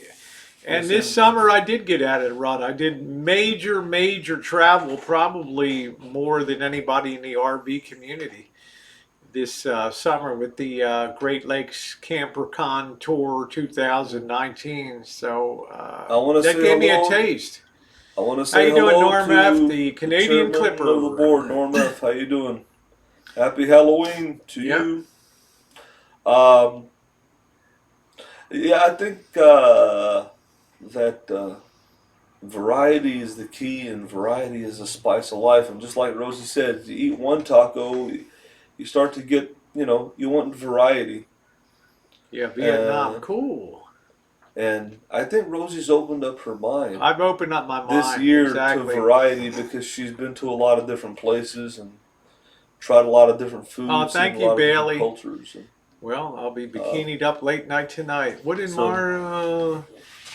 And yes, this and summer I did get out of the rut. I did major, major travel, probably more than anybody in the RV community this summer with the Great Lakes Camper Con Tour 2019. So I want to that say gave me a hello. taste. I want to How say you doing, hello Norm F., to the the Canadian chairman of the Clipper? board, Norm F. How you doing? Happy Halloween to Yep. you. Um, yeah, I think that variety is the key, and variety is the spice of life. And just like Rosie said, you eat one taco, you start to get, you want variety. Yeah, Vietnam. Uh, Cool. and I think Rosie's opened up her mind I've opened up my this mind. year to Exactly. variety because she's been to a lot of different places and tried a lot of different Oh, foods, seen a thank you, lot of different Bailey. cultures. And Well, I'll be uh, bikinied up late night tonight. What in so, Mar?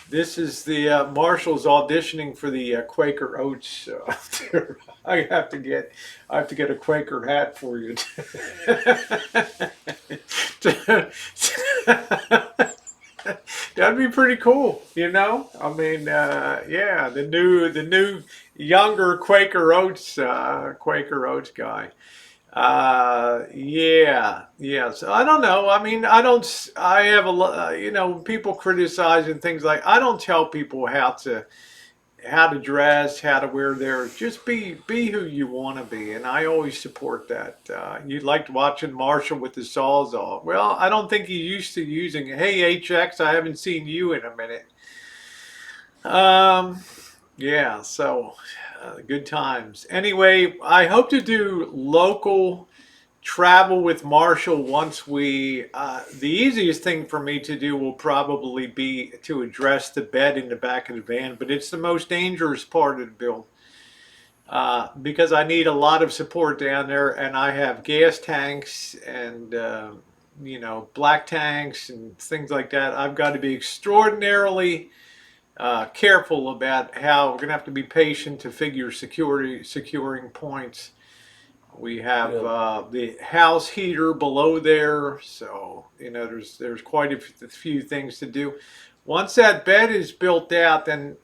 This is the Marshall's auditioning for the Quaker Oats. I have to get a Quaker hat for you. That'd be pretty cool, you know. I mean, yeah, the new younger Quaker Oats guy. Yeah, yeah. So I don't know. I mean, I don't. I have a lot. People criticizing things like I don't tell people how to dress, how to wear their. Just be who you want to be, and I always support that. You liked watching Marshall with the sawzall. Well, I don't think he's used to using. Hey, HX, I haven't seen you in a minute. Um, yeah. So good times. Anyway, I hope to do local travel with Marshall once we. The easiest thing for me to do will probably be to address the bed in the back of the van, but it's the most dangerous part of the build because I need a lot of support down there, and I have gas tanks and black tanks and things like that. I've got to be extraordinarily careful about how we're going to have to be patient to figure securing points. We have Yeah. the house heater below there, so there's quite a few things to do. Once that bed is built out, then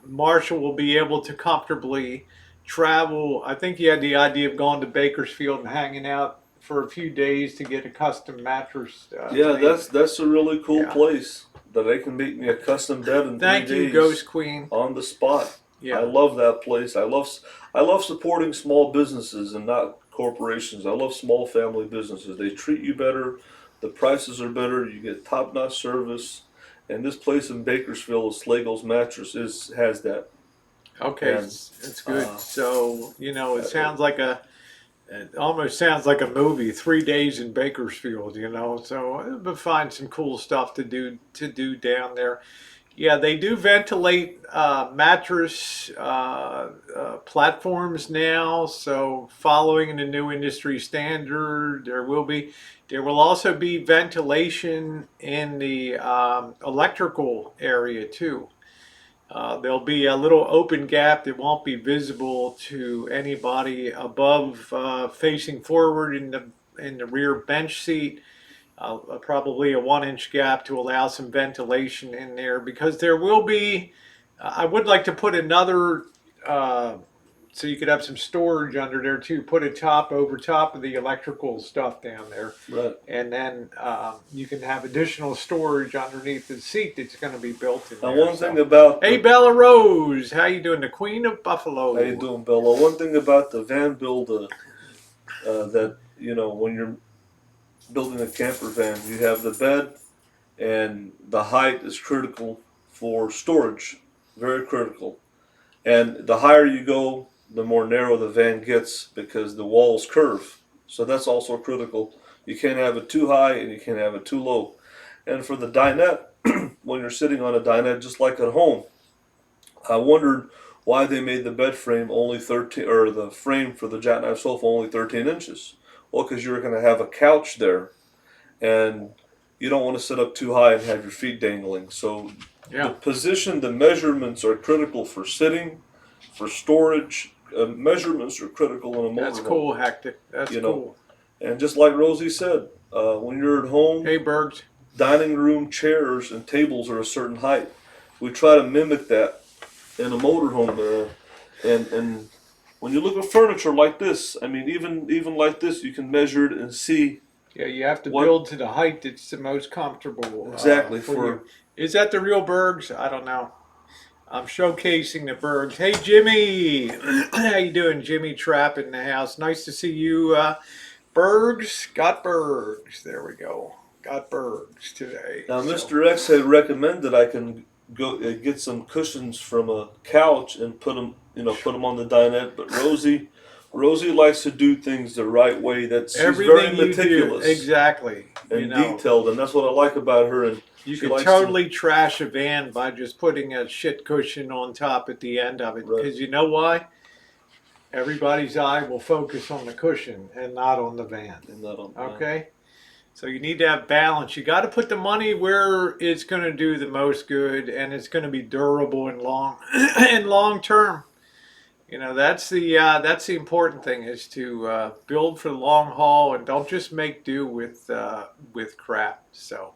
Marshall will be able to comfortably travel. I think he had the idea of going to Bakersfield and hanging out for a few days to get a custom mattress Yeah, made. that's a really cool Yeah. place that they can make me a custom bed in three Thank you, days Ghost Queen. on the spot. I Yeah. love that place. I love supporting small businesses and not corporations. I love small family businesses. They treat you better. The prices are better. You get top-notch service. And this place in Bakersfield, Slagle's Mattress, is has that. Okay, And it's good. uh, So it uh, sounds like it almost sounds like a movie. 3 days in Bakersfield. So we'll find some cool stuff to do down there. Yeah, they do ventilate mattress platforms now. So following the new industry standard, there will also be ventilation in the electrical area too. There'll be a little open gap that won't be visible to anybody above, facing forward in the rear bench seat. Probably a 1 inch gap to allow some ventilation in there because there will be. I would like to put another. So you could have some storage under there too. Put a top over top of the electrical stuff down there, right. and then you can have additional storage underneath the seat that's going to be built in Now, there. one thing So, about hey, the Bella Rose, how you doing? The Queen of how you Buffalo. doing, Bella? One thing about the van build that when you're building a camper van, you have the bed, and the height is critical for storage, very critical. And the higher you go, the more narrow the van gets because the walls curve. So that's also critical. You can't have it too high and you can't have it too low. And for the dinette, when you're sitting on a dinette, just like at home, I wondered why they made the bed frame only 13, or the frame for the jackknife sofa only 13 inches. Well, because you're going to have a couch there, and you don't want to sit up too high and have your feet dangling. So the Yeah, position, the measurements are critical for sitting, for storage. Measurements are critical in a that's motorhome, cool, Hector. That's you know. cool. And just like Rosie said, when you're at home, Hey, Bergs. dining room chairs and tables are a certain height. We try to mimic that in a motorhome, and when you look at furniture like this, I mean, even like this, you can measure it and see Yeah, you have to what build to the height that's the most comfortable exactly for you. for. Is that the real Bergs? I don't know. I'm showcasing the Bergs. Hey, Jimmy. How you doing, Jimmy Trapp in the house? Nice to see you. Bergs. Got Bergs. There we go. Got Bergs today. Now, So, Mr. X had recommended I can go get some cushions from a couch and put them on the dinette. But Rosie likes to do things the right way. That she's very everything you do, meticulous exactly. and detailed, and that's what I like about her. And You she could likes to. totally trash a van by just putting a shit cushion on top at the end of it. Right. Because you know why? Everybody's eye will focus on the cushion and not on the van. And that on, Okay? So you need to have balance. You got to put the money where it's going to do the most good and it's going to be durable and long and long term. That's the important thing is to build for the long haul and don't just make do with crap. So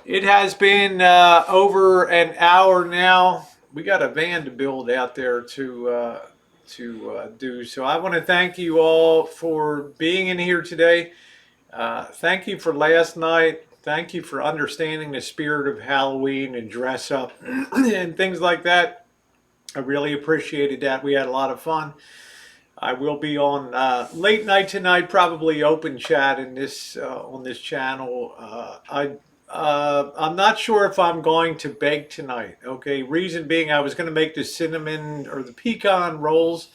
it has been over an hour now. We got a van to build out there to do. So I want to thank you all for being in here today. Thank you for last night. Thank you for understanding the spirit of Halloween and dress up and things like that. I really appreciated that. We had a lot of fun. I will be on late night tonight, probably open chat in this on this channel. I'm not sure if I'm going to bake tonight. Okay, reason being, I was going to make the cinnamon or the pecan rolls,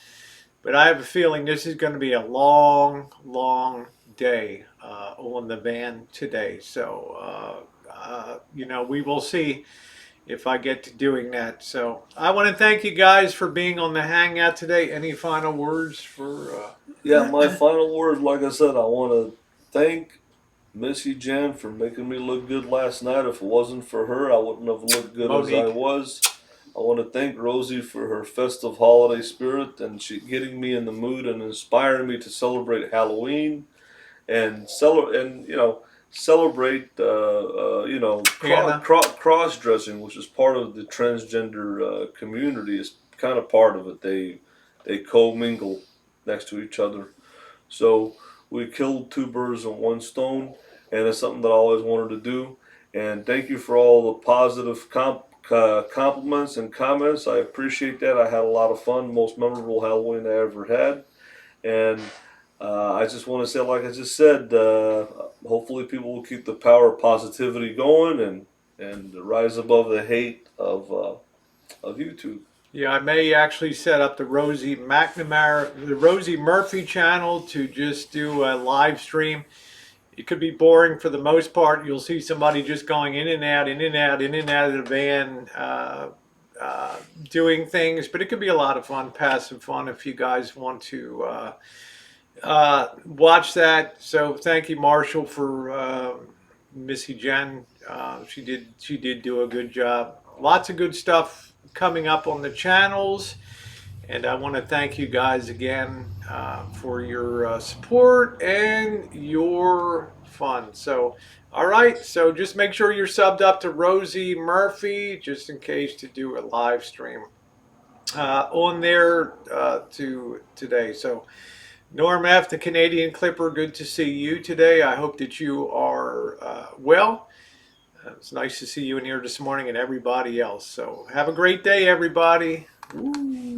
but I have a feeling this is going to be a long, long day on the van today. So, we will see if I get to doing that. So I want to thank you guys for being on the Hangout today. Any final words for? Yeah, my final words, like I said, I want to thank Missy Jen for making me look good last night. If it wasn't for her, I wouldn't have looked good as I Monique. was. I want to thank Rosie for her festive holiday spirit and she getting me in the mood and inspiring me to celebrate Halloween and celebrate Hannah. cross dressing, which is part of the transgender community. Is kind of part of it. They co-mingle next to each other. So we killed two birds with one stone, and it's something that I always wanted to do. And thank you for all the positive compliments and comments. I appreciate that. I had a lot of fun. Most memorable Halloween I ever had. And I just want to say, like I just said, hopefully people will keep the power of positivity going and rise above the hate of YouTube. Yeah, I may actually set up the Rosie Murphy channel to just do a live stream. It could be boring for the most part. You'll see somebody just going in and out, in and out, in and out of the van, doing things. But it could be a lot of fun, passive fun, if you guys want to watch that. So thank you, Marshall, for Missy Jen. She did do a good job. Lots of good stuff coming up on the channels. And I want to thank you guys again for your support and your fun. So, all right. So just make sure you're subbed up to Rosie Murphy, just in case to do a live stream on there today. So, Norm F., the Canadian Clipper, good to see you today. I hope that you are well. It's nice to see you in here this morning and everybody else. So, have a great day, everybody. Woo.